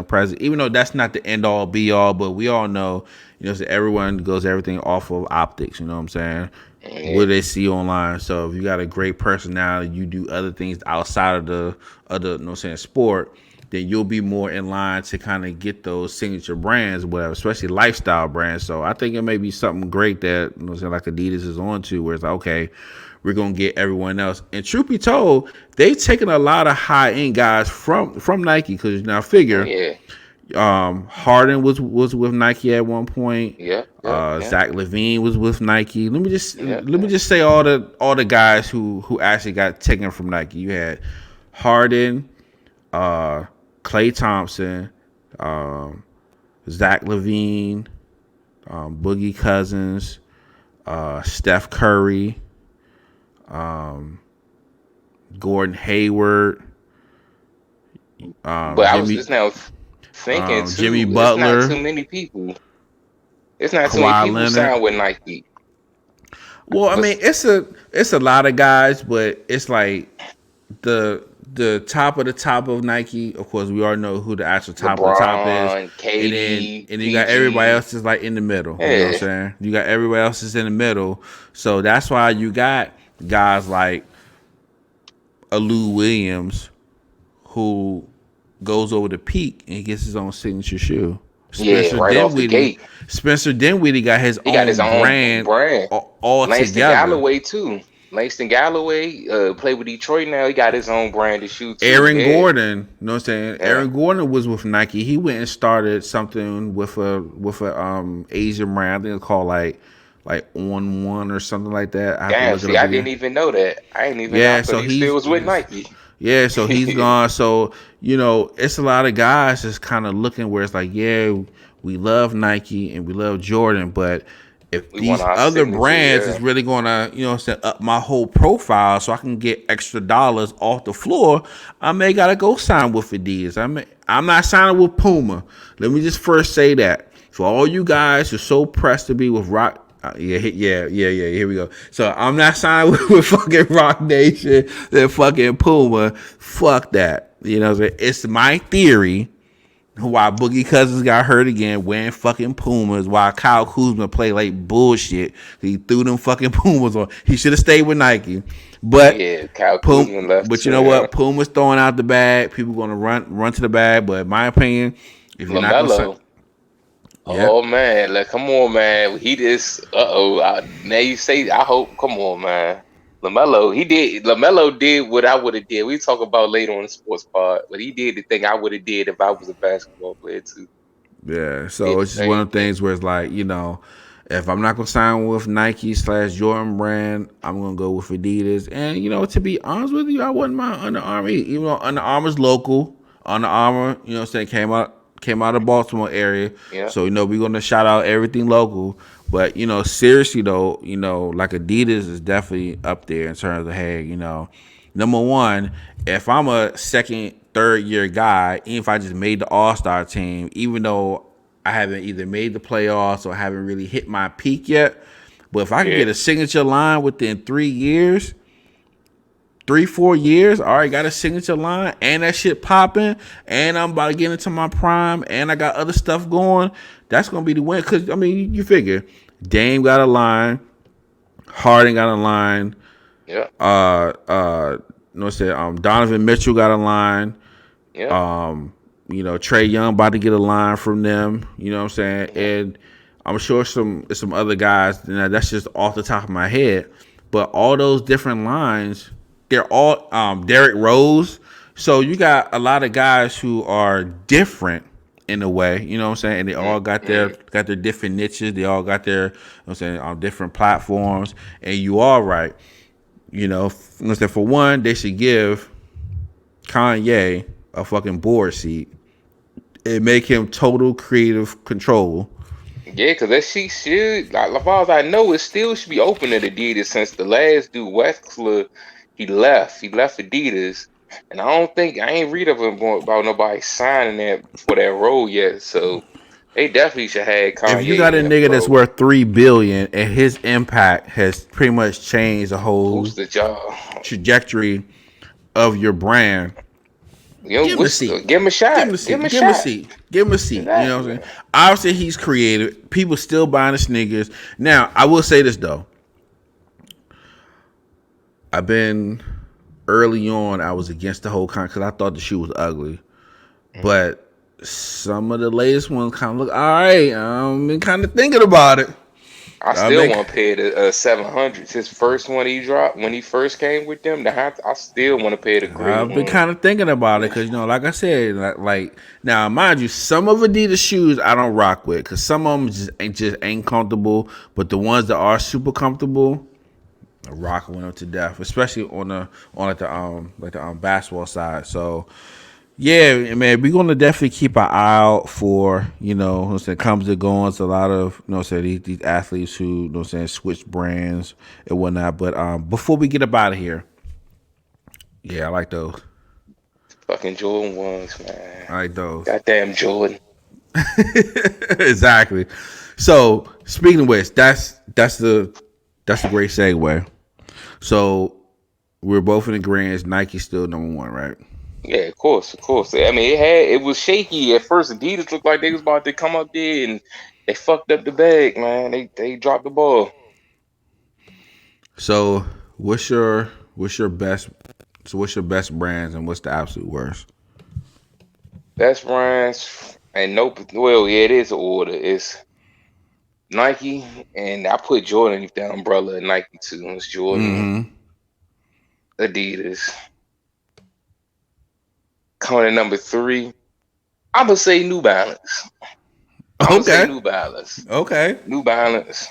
[SPEAKER 1] presence, even though that's not the end all be all, but we all know, so everyone goes everything off of optics. You know what I'm saying?
[SPEAKER 2] Yeah,
[SPEAKER 1] What they see online. So if you got a great personality, you do other things outside of the other, sport, then you'll be more in line to kind of get those signature brands, whatever, especially lifestyle brands. So I think it may be something great that like Adidas is on to, where it's like, okay, we're gonna get everyone else. And truth be told, they've taken a lot of high end guys from Nike because now figure
[SPEAKER 2] yeah,
[SPEAKER 1] Harden was with Nike at one point.
[SPEAKER 2] yeah, yeah, yeah,
[SPEAKER 1] Zach LaVine was with Nike. Let me just
[SPEAKER 2] yeah,
[SPEAKER 1] let me
[SPEAKER 2] yeah.
[SPEAKER 1] just say all the guys who actually got taken from Nike. You had Harden, Klay Thompson, um, Zach LaVine, Boogie Cousins, Steph Curry, Gordon Hayward,
[SPEAKER 2] But I was
[SPEAKER 1] Jimmy
[SPEAKER 2] just now thinking
[SPEAKER 1] Jimmy
[SPEAKER 2] too. It's not too
[SPEAKER 1] Butler,
[SPEAKER 2] many people. It's not too many
[SPEAKER 1] Kawhi
[SPEAKER 2] people
[SPEAKER 1] Leonard.
[SPEAKER 2] signed with Nike.
[SPEAKER 1] Well, I
[SPEAKER 2] But
[SPEAKER 1] mean, it's a lot of guys, but it's like the top of the top of Nike. Of course, we already know who the actual top of the top is,
[SPEAKER 2] LeBron,
[SPEAKER 1] and then
[SPEAKER 2] KD,
[SPEAKER 1] you got everybody
[SPEAKER 2] PG.
[SPEAKER 1] else is like in the middle. You know what I'm
[SPEAKER 2] Yeah,
[SPEAKER 1] saying? You got everybody else is in the middle, so that's why you got guys like a Lou Williams who goes over the peak and gets his own signature shoe.
[SPEAKER 2] yeah,
[SPEAKER 1] Spencer
[SPEAKER 2] right off the
[SPEAKER 1] Dinwiddie,
[SPEAKER 2] gate.
[SPEAKER 1] Spencer Dinwiddie got his
[SPEAKER 2] He got his
[SPEAKER 1] own
[SPEAKER 2] own
[SPEAKER 1] brand
[SPEAKER 2] brand.
[SPEAKER 1] all
[SPEAKER 2] Langston
[SPEAKER 1] together.
[SPEAKER 2] Galloway too. Langston Galloway played with Detroit now. He got his own brand of shoe too.
[SPEAKER 1] Aaron
[SPEAKER 2] Yeah,
[SPEAKER 1] Gordon, you know what I'm saying?
[SPEAKER 2] yeah.
[SPEAKER 1] Aaron Gordon was with Nike. He went and started something with a Asian brand. I think it's called like On One or something like that. I have to
[SPEAKER 2] Damn,
[SPEAKER 1] look it
[SPEAKER 2] see,
[SPEAKER 1] up
[SPEAKER 2] I didn't
[SPEAKER 1] again.
[SPEAKER 2] even know that. I didn't even know. I
[SPEAKER 1] Yeah,
[SPEAKER 2] thought
[SPEAKER 1] so
[SPEAKER 2] he still
[SPEAKER 1] he's
[SPEAKER 2] was with Nike.
[SPEAKER 1] yeah, so he's gone. So it's a lot of guys just kind of looking where it's like, yeah, we love Nike and we love Jordan, but if
[SPEAKER 2] We want
[SPEAKER 1] these
[SPEAKER 2] our
[SPEAKER 1] other
[SPEAKER 2] signature,
[SPEAKER 1] brands
[SPEAKER 2] yeah.
[SPEAKER 1] is really gonna, set up my whole profile so I can get extra dollars off the floor, I may gotta go sign with Adidas. I'm not signing with Puma. Let me just first say that. For all you guys who're so pressed to be with Rock. Yeah. Here we go. So I'm not signed with fucking Rock Nation and fucking Puma. Fuck that. You know what I'm saying? It's my theory why Boogie Cousins got hurt again wearing fucking Pumas, why Kyle Kuzma played like bullshit. He threw them fucking Pumas on. He should have stayed with Nike. But
[SPEAKER 2] Yeah, Kyle Kuzma left
[SPEAKER 1] but you know
[SPEAKER 2] to
[SPEAKER 1] what? Puma's throwing out the bag. People gonna run to the bag. But in my opinion, if you're not gonna sign,
[SPEAKER 2] LaMelo.
[SPEAKER 1] yeah.
[SPEAKER 2] Oh man, like come on, man. He just now you say I hope come on, man. LaMelo did what I would have did. We talk about later on the sports part, but he did the thing I would have did if I was a basketball player too.
[SPEAKER 1] Yeah,
[SPEAKER 2] Did
[SPEAKER 1] so
[SPEAKER 2] the
[SPEAKER 1] it's just one
[SPEAKER 2] same
[SPEAKER 1] of the
[SPEAKER 2] thing.
[SPEAKER 1] things where it's like, if I'm not gonna sign with Nike / Jordan brand, I'm gonna go with Adidas. And to be honest with you, I wouldn't mind Under Armour, even though Under Armour's local. Under Armour, came out of Baltimore area.
[SPEAKER 2] Yeah.
[SPEAKER 1] So we're gonna shout out everything local. But seriously though, like Adidas is definitely up there in terms of, hey, number one, if I'm a second, third year guy, even if I just made the All-Star team, even though I haven't either made the playoffs or haven't really hit my peak yet, but if I can
[SPEAKER 2] Yeah.
[SPEAKER 1] get a signature line within 3 years, 3, 4 years, all right, got a signature line and that shit popping, and I'm about to get into my prime, and I got other stuff going. That's gonna be the win. Cause I mean, you figure Dame got a line, Harden got a line,
[SPEAKER 2] Yeah.
[SPEAKER 1] no say Donovan Mitchell got a line.
[SPEAKER 2] Yeah.
[SPEAKER 1] Trey Young about to get a line from them. You know what I'm saying?
[SPEAKER 2] Yeah.
[SPEAKER 1] And I'm sure some other guys. That's just off the top of my head. But all those different lines, they're all Derrick Rose. So you got a lot of guys who are different in a way. You know what I'm saying? And they all got their different niches. They all got their, you know what I'm saying, on different platforms. And you all right. For one, they should give Kanye a fucking board seat and make him total creative control.
[SPEAKER 2] Yeah, because that shit should, like, as far as I know, it still should be open at Adidas since the last dude, Westler, he left. He left Adidas. And I ain't read of him going about nobody signing that for that role yet. So they definitely should have
[SPEAKER 1] If you
[SPEAKER 2] Kanye
[SPEAKER 1] got a
[SPEAKER 2] in that
[SPEAKER 1] nigga that's
[SPEAKER 2] role.
[SPEAKER 1] worth $3 billion and his impact has pretty much changed the whole
[SPEAKER 2] Who's the job?
[SPEAKER 1] trajectory of your brand, give him a seat.
[SPEAKER 2] Give him a
[SPEAKER 1] Give him
[SPEAKER 2] shot.
[SPEAKER 1] a
[SPEAKER 2] Give him
[SPEAKER 1] seat.
[SPEAKER 2] a
[SPEAKER 1] Give him a
[SPEAKER 2] shot.
[SPEAKER 1] seat. Give him a seat. You know what I'm
[SPEAKER 2] Exactly.
[SPEAKER 1] saying? Obviously, he's creative. People still buying the sneakers. Now, I will say this though. I've been early on. I was against the whole con because I thought the shoe was ugly, but some of the latest ones kind of look all right. I've been kind of thinking about it.
[SPEAKER 2] I
[SPEAKER 1] I
[SPEAKER 2] still
[SPEAKER 1] make.
[SPEAKER 2] want to pay the 700s. His first one he dropped when he first came with them. I still want to pay the gray
[SPEAKER 1] I've been
[SPEAKER 2] one.
[SPEAKER 1] kind of thinking about it because like I said, like now, mind you, some of Adidas shoes I don't rock with because some of them just ain't comfortable. But the ones that are super comfortable, I rock with them to death, especially on the basketball side. So yeah, man, we're gonna definitely keep an eye out for comes and goes. A lot of these athletes who switch brands and whatnot. But before we get up out of here, yeah, I like those.
[SPEAKER 2] Fucking Jordan ones, man.
[SPEAKER 1] I like those.
[SPEAKER 2] Goddamn Jordan.
[SPEAKER 1] Exactly. So speaking of which, that's a great segue. So we're both in agreement. Nike's still number one, right?
[SPEAKER 2] Yeah, of course, of course. I mean, it was shaky at first. Adidas looked like they was about to come up there and they fucked up the bag, man. They dropped the ball.
[SPEAKER 1] So what's your best? So what's your best brands and what's the absolute worst?
[SPEAKER 2] Best brands and nope. Well, yeah, it is an order. It's Nike and I put Jordan underneath the umbrella of Nike too. It's Jordan,
[SPEAKER 1] Mm-hmm.
[SPEAKER 2] Adidas. Coming in number three, I'm gonna say New Balance. I'm gonna say
[SPEAKER 1] Okay.
[SPEAKER 2] New Balance.
[SPEAKER 1] Okay.
[SPEAKER 2] New Balance.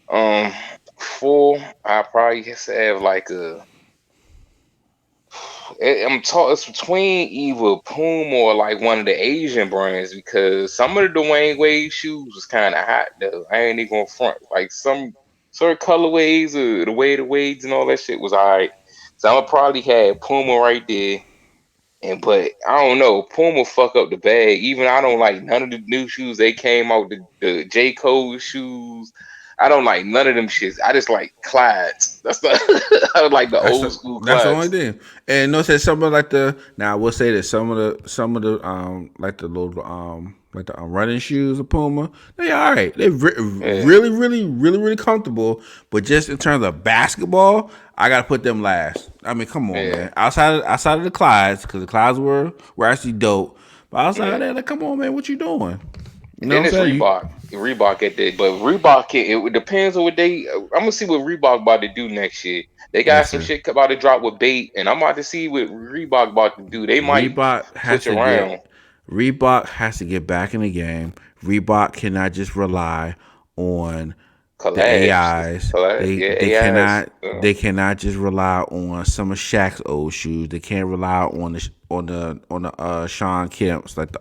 [SPEAKER 2] Um, four, I probably guess have like it's between either Puma or like one of the Asian brands because some of the Dwayne Wade shoes was kind of hot though. I ain't even gonna front. Like some certain colorways, the way the Wades and all that shit was alright. So I'm gonna probably have Puma right there. But I don't know, Puma fuck up the bag. Even I don't like none of the new shoes they came out. The J Cole shoes, I don't like none of them shits. I just like Clydes. That's the I like the
[SPEAKER 1] That's
[SPEAKER 2] old
[SPEAKER 1] the,
[SPEAKER 2] school
[SPEAKER 1] that's the only
[SPEAKER 2] Clydes.
[SPEAKER 1] thing. And say some of like the now I will say that some of the like the little like the running shoes of Puma, they all right. They're
[SPEAKER 2] Yeah,
[SPEAKER 1] really really really really comfortable. But just in terms of basketball, I gotta put them last. I mean, come on,
[SPEAKER 2] yeah,
[SPEAKER 1] man. Outside of the Clydes, because the Clydes were actually dope. But outside of
[SPEAKER 2] yeah.
[SPEAKER 1] that, like, come on, man, what you doing? You
[SPEAKER 2] And
[SPEAKER 1] know what
[SPEAKER 2] then
[SPEAKER 1] I'm
[SPEAKER 2] it's
[SPEAKER 1] saying?
[SPEAKER 2] Reebok. Reebok at that, but Reebok it depends on what they. I'm gonna see what Reebok about to do next year. They got some
[SPEAKER 1] Listen,
[SPEAKER 2] shit about to drop with bait, and I'm about to see what Reebok about to do. They might
[SPEAKER 1] Reebok has
[SPEAKER 2] switch
[SPEAKER 1] to
[SPEAKER 2] around.
[SPEAKER 1] get Reebok has to get back in the game. Reebok cannot just rely on the
[SPEAKER 2] Collabs,
[SPEAKER 1] AIs.
[SPEAKER 2] collab,
[SPEAKER 1] They
[SPEAKER 2] yeah,
[SPEAKER 1] they
[SPEAKER 2] AIs.
[SPEAKER 1] cannot they cannot just rely on some of Shaq's old shoes. They can't rely on the Sean Kemp's like the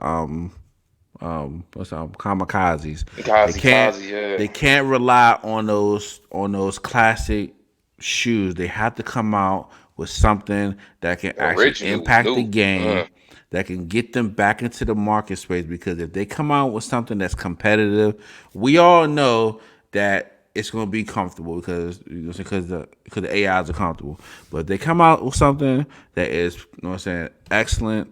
[SPEAKER 1] what's kamikazes. They can't
[SPEAKER 2] Kazi, yeah.
[SPEAKER 1] they can't rely on those classic shoes. They have to come out with something that can actually
[SPEAKER 2] Original,
[SPEAKER 1] impact the
[SPEAKER 2] new.
[SPEAKER 1] game, that can get them back into the market space. Because if they come out with something that's competitive, we all know that it's going to be comfortable because the AIs are comfortable. But if they come out with something that is, excellent,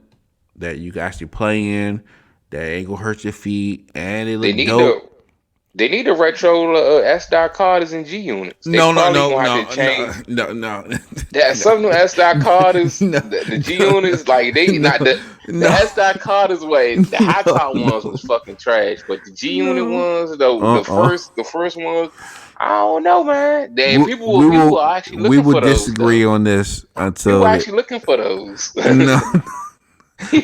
[SPEAKER 1] that you can actually play in, that ain't gonna hurt your feet, and they
[SPEAKER 2] They
[SPEAKER 1] look
[SPEAKER 2] need to
[SPEAKER 1] dope.
[SPEAKER 2] they need to retro S dot cards and G units. They
[SPEAKER 1] No, no,
[SPEAKER 2] probably
[SPEAKER 1] no,
[SPEAKER 2] gonna have to
[SPEAKER 1] no,
[SPEAKER 2] change.
[SPEAKER 1] no, no, no,
[SPEAKER 2] That
[SPEAKER 1] no,
[SPEAKER 2] some of them S dot card is
[SPEAKER 1] no,
[SPEAKER 2] the G units like they
[SPEAKER 1] no,
[SPEAKER 2] not the
[SPEAKER 1] no,
[SPEAKER 2] S dot card is way the high
[SPEAKER 1] no,
[SPEAKER 2] top ones
[SPEAKER 1] no,
[SPEAKER 2] was fucking trash, but the G unit
[SPEAKER 1] no.
[SPEAKER 2] ones though
[SPEAKER 1] Uh-uh.
[SPEAKER 2] the first ones I don't know, man. They
[SPEAKER 1] We,
[SPEAKER 2] people are actually
[SPEAKER 1] we
[SPEAKER 2] looking
[SPEAKER 1] will
[SPEAKER 2] for those
[SPEAKER 1] disagree
[SPEAKER 2] though.
[SPEAKER 1] on this
[SPEAKER 2] People
[SPEAKER 1] until
[SPEAKER 2] are
[SPEAKER 1] the
[SPEAKER 2] actually looking for those.
[SPEAKER 1] no.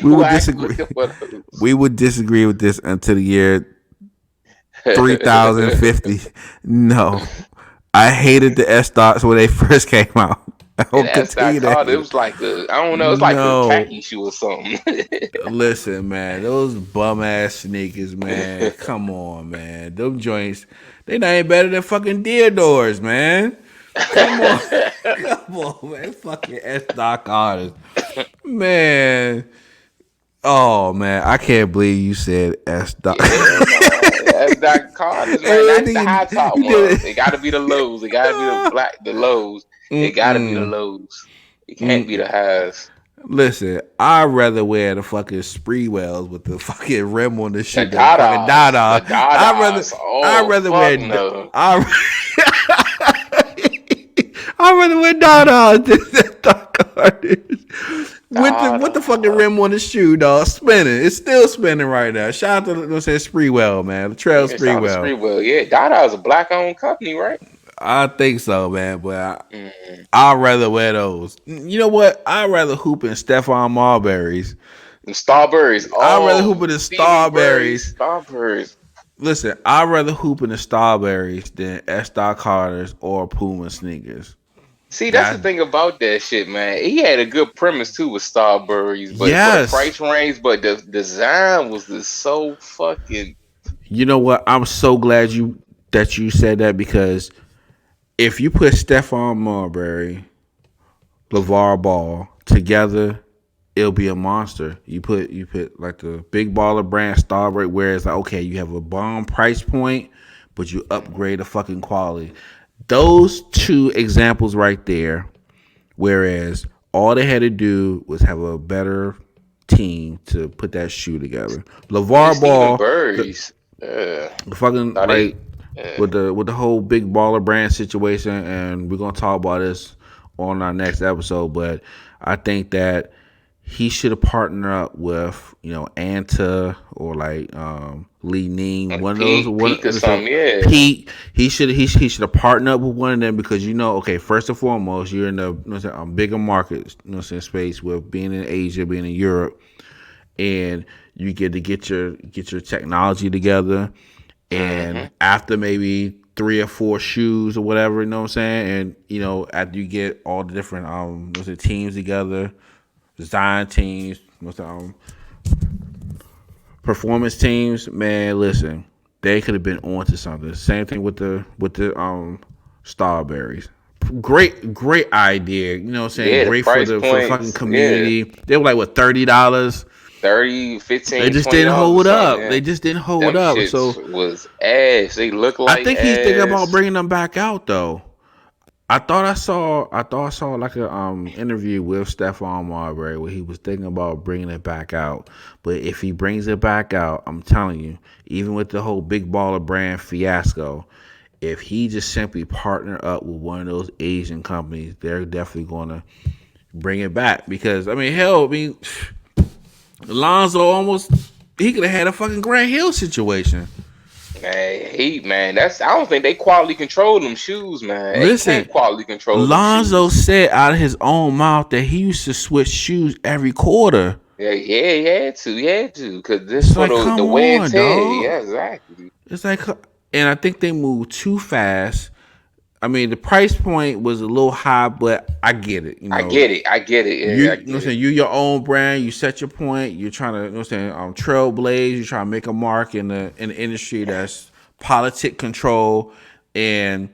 [SPEAKER 1] We
[SPEAKER 2] People
[SPEAKER 1] would
[SPEAKER 2] are actually
[SPEAKER 1] disagree.
[SPEAKER 2] looking for those.
[SPEAKER 1] We would disagree with this until the year 3050. No, I hated the S dots when they first came out. I
[SPEAKER 2] And
[SPEAKER 1] will
[SPEAKER 2] S dot
[SPEAKER 1] continue to
[SPEAKER 2] card, it
[SPEAKER 1] hate
[SPEAKER 2] was
[SPEAKER 1] it.
[SPEAKER 2] like I don't know, it's like a khaki
[SPEAKER 1] No,
[SPEAKER 2] shoe or something.
[SPEAKER 1] listen, man, those bum ass sneakers, man. Come on, man. Them joints, they not even better than fucking deer doors, man. Come on, come on, man. Fucking S Doc artist, man. Oh man, I can't believe you said S Doc.
[SPEAKER 2] Yeah, man. That's that Carter's, man. Not the high top
[SPEAKER 1] You did
[SPEAKER 2] ones. It gotta be the lows. It gotta be the
[SPEAKER 1] it.
[SPEAKER 2] black, the lows. It gotta be the
[SPEAKER 1] Mm-mm.
[SPEAKER 2] lows. It can't be the highs.
[SPEAKER 1] Listen, I'd rather wear the fucking Spreewells with the fucking rim on the
[SPEAKER 2] The
[SPEAKER 1] shoe than fucking
[SPEAKER 2] Dadas. The
[SPEAKER 1] Dada.
[SPEAKER 2] Dadas.
[SPEAKER 1] I'd
[SPEAKER 2] Oh,
[SPEAKER 1] rather
[SPEAKER 2] fuck
[SPEAKER 1] wear
[SPEAKER 2] no.
[SPEAKER 1] I I'd rather wear Dada than Doc Carters. With the fucking
[SPEAKER 2] Dada.
[SPEAKER 1] rim on the shoe, dog, spinning. It's still spinning right now. Shout out to Spreewell, man. The Trail
[SPEAKER 2] Yeah, shout out to
[SPEAKER 1] Spreewell.
[SPEAKER 2] Spreewell. Yeah, Dada is a black owned company, right?
[SPEAKER 1] I think so, man. But
[SPEAKER 2] Mm.
[SPEAKER 1] I'd rather wear those. You know what? I'd rather hoop in Stephon Marbury's.
[SPEAKER 2] The Starberries.
[SPEAKER 1] I'd rather hoop
[SPEAKER 2] Oh,
[SPEAKER 1] in the
[SPEAKER 2] Stephen Berry's
[SPEAKER 1] Starberries.
[SPEAKER 2] Starberries.
[SPEAKER 1] Listen, I'd rather hoop in the Starberries than S. Carter's or Puma sneakers.
[SPEAKER 2] See, that's the
[SPEAKER 1] That
[SPEAKER 2] thing about that shit, man. He had a good premise too with Starburys, but for the
[SPEAKER 1] yes.
[SPEAKER 2] price range, but the design was just so fucking.
[SPEAKER 1] You know what? I'm so glad you said that because if you put Stephon Marbury, LeVar Ball together, it'll be a monster. You put like the big baller brand Starbury, where it's like okay, you have a bomb price point, but you upgrade the fucking quality. Those two examples right there. Whereas all they had to do was have a better team to put that shoe together.
[SPEAKER 2] And
[SPEAKER 1] LeVar
[SPEAKER 2] Stephen
[SPEAKER 1] Ball,
[SPEAKER 2] Burries,
[SPEAKER 1] the fucking
[SPEAKER 2] thought he,
[SPEAKER 1] like
[SPEAKER 2] uh,
[SPEAKER 1] with the whole big baller brand situation, and we're gonna talk about this on our next episode. But I think that he should have partnered up with Anta or like Lee Ning, one of those.
[SPEAKER 2] Peak or something, yeah.
[SPEAKER 1] Pete. He should have partnered up with one of them because okay, first and foremost, you're in the bigger markets, space with being in Asia, being in Europe, and you get to get your technology together. And after maybe 3 or 4 shoes or whatever, you know what I'm saying? And after you get all the different teams together, design teams, performance teams, man, listen, they could have been onto something. Same thing with the Starberries. Great idea. You know what I'm saying?
[SPEAKER 2] Yeah, the
[SPEAKER 1] Great for
[SPEAKER 2] price
[SPEAKER 1] the fucking
[SPEAKER 2] points, yeah.
[SPEAKER 1] community. They were like what, $30?
[SPEAKER 2] 30,
[SPEAKER 1] They
[SPEAKER 2] 15,
[SPEAKER 1] just
[SPEAKER 2] $20
[SPEAKER 1] didn't
[SPEAKER 2] or
[SPEAKER 1] hold
[SPEAKER 2] something,
[SPEAKER 1] up.
[SPEAKER 2] yeah.
[SPEAKER 1] They just didn't hold
[SPEAKER 2] Them
[SPEAKER 1] up.
[SPEAKER 2] shits
[SPEAKER 1] So
[SPEAKER 2] was ass. They look
[SPEAKER 1] I
[SPEAKER 2] like
[SPEAKER 1] think he's thinking about
[SPEAKER 2] ass.
[SPEAKER 1] bringing them back out though. I thought I saw like a interview with Stephon Marbury where he was thinking about bringing it back out. But if he brings it back out, I'm telling you, even with the whole big baller brand fiasco, if he just simply partner up with one of those Asian companies, they're definitely going to bring it back. Because hell, Alonzo he could have had a fucking Grant Hill situation.
[SPEAKER 2] Man, that's I don't think they quality control them shoes, man. They
[SPEAKER 1] Listen,
[SPEAKER 2] can't quality control them
[SPEAKER 1] Lonzo
[SPEAKER 2] shoes.
[SPEAKER 1] said out of his own mouth that he used to switch shoes every quarter.
[SPEAKER 2] Yeah, he had to, cause this
[SPEAKER 1] It's
[SPEAKER 2] for
[SPEAKER 1] like,
[SPEAKER 2] the
[SPEAKER 1] come
[SPEAKER 2] wear and
[SPEAKER 1] on,
[SPEAKER 2] tear.
[SPEAKER 1] dog.
[SPEAKER 2] Yeah, exactly.
[SPEAKER 1] It's like, and I think they moved too fast. The price point was a little high, but I get it.
[SPEAKER 2] I get it. Yeah, I
[SPEAKER 1] You know what I'm
[SPEAKER 2] get it.
[SPEAKER 1] saying? You're your own brand. You set your point. You're trying to, trailblaze. You're trying to make a mark in the industry that's politic control. And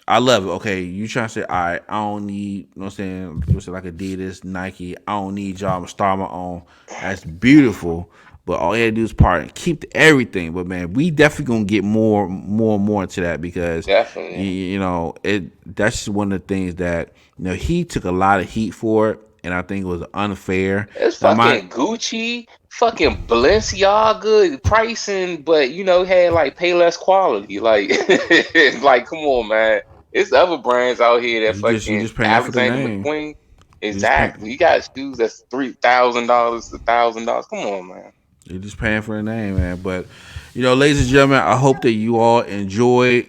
[SPEAKER 1] I love it. Okay, you trying to say, all right, I don't need, you know what I'm saying, what's it like Adidas, Nike, I don't need y'all, I'm gonna start my own. That's beautiful. But all you had to do is part and keep everything. But man, we definitely gonna get more into that because
[SPEAKER 2] Definitely.
[SPEAKER 1] you know, that's just one of the things that, you know, he took a lot of heat for it, and I think it was unfair.
[SPEAKER 2] It's
[SPEAKER 1] Now my
[SPEAKER 2] fucking Gucci, fucking Balenciaga pricing, but had like pay less quality. Like, like, come on, man. It's other brands out here that
[SPEAKER 1] you
[SPEAKER 2] fucking
[SPEAKER 1] just paying for the
[SPEAKER 2] Alexander
[SPEAKER 1] name.
[SPEAKER 2] McQueen.
[SPEAKER 1] You just paying.
[SPEAKER 2] Exactly. You got shoes that's $3,000, $1,000. Come on, man.
[SPEAKER 1] You're just paying for the name, man. But you know, ladies and gentlemen, I hope that you all enjoyed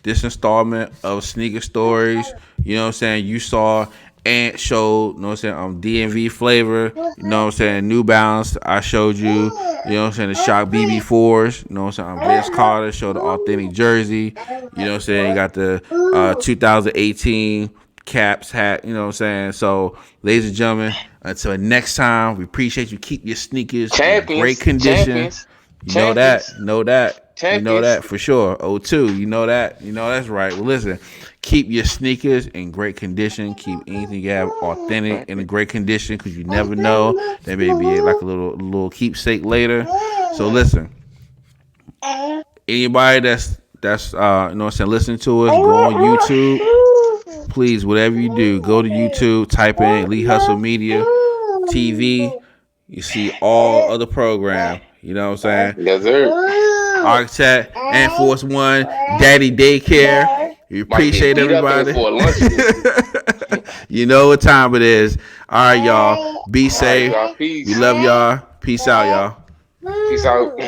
[SPEAKER 1] this installment of Sneaker Stories. You know what I'm saying? You saw Ant showed, you know what I'm saying, DMV flavor, you know what I'm saying, New Balance, I showed you, you know what I'm saying, the Shock BB4s, you know what I'm saying, Vince Carter showed the authentic jersey, you know what I'm saying, you got the 2018 caps hat, you know what I'm saying. So, ladies and gentlemen, until next time, we appreciate you. Keep your sneakers in great
[SPEAKER 2] Champions,
[SPEAKER 1] condition.
[SPEAKER 2] champions,
[SPEAKER 1] You know
[SPEAKER 2] champions,
[SPEAKER 1] that. Know that. You know
[SPEAKER 2] champions.
[SPEAKER 1] that for sure. O2, you know that. You know that's right. Well, listen, keep your sneakers in great condition. Keep anything you have authentic in a great condition because you never know. There may be like a little keepsake later. So listen, anybody that's you know what I'm saying, listening to us, go on YouTube. Please, whatever you do, go to YouTube, type in Elite Hustle Media TV. You see all other program. You know what I'm saying?
[SPEAKER 2] Yes, sir.
[SPEAKER 1] Architect, and Force One, Daddy Daycare. We
[SPEAKER 2] Might get
[SPEAKER 1] appreciate
[SPEAKER 2] beat up in
[SPEAKER 1] everybody.
[SPEAKER 2] for a lunch meat.
[SPEAKER 1] You know what time it is. All right, y'all. Be
[SPEAKER 2] All right,
[SPEAKER 1] safe.
[SPEAKER 2] y'all.
[SPEAKER 1] We
[SPEAKER 2] Peace.
[SPEAKER 1] love y'all. Peace out, y'all.
[SPEAKER 2] Peace out.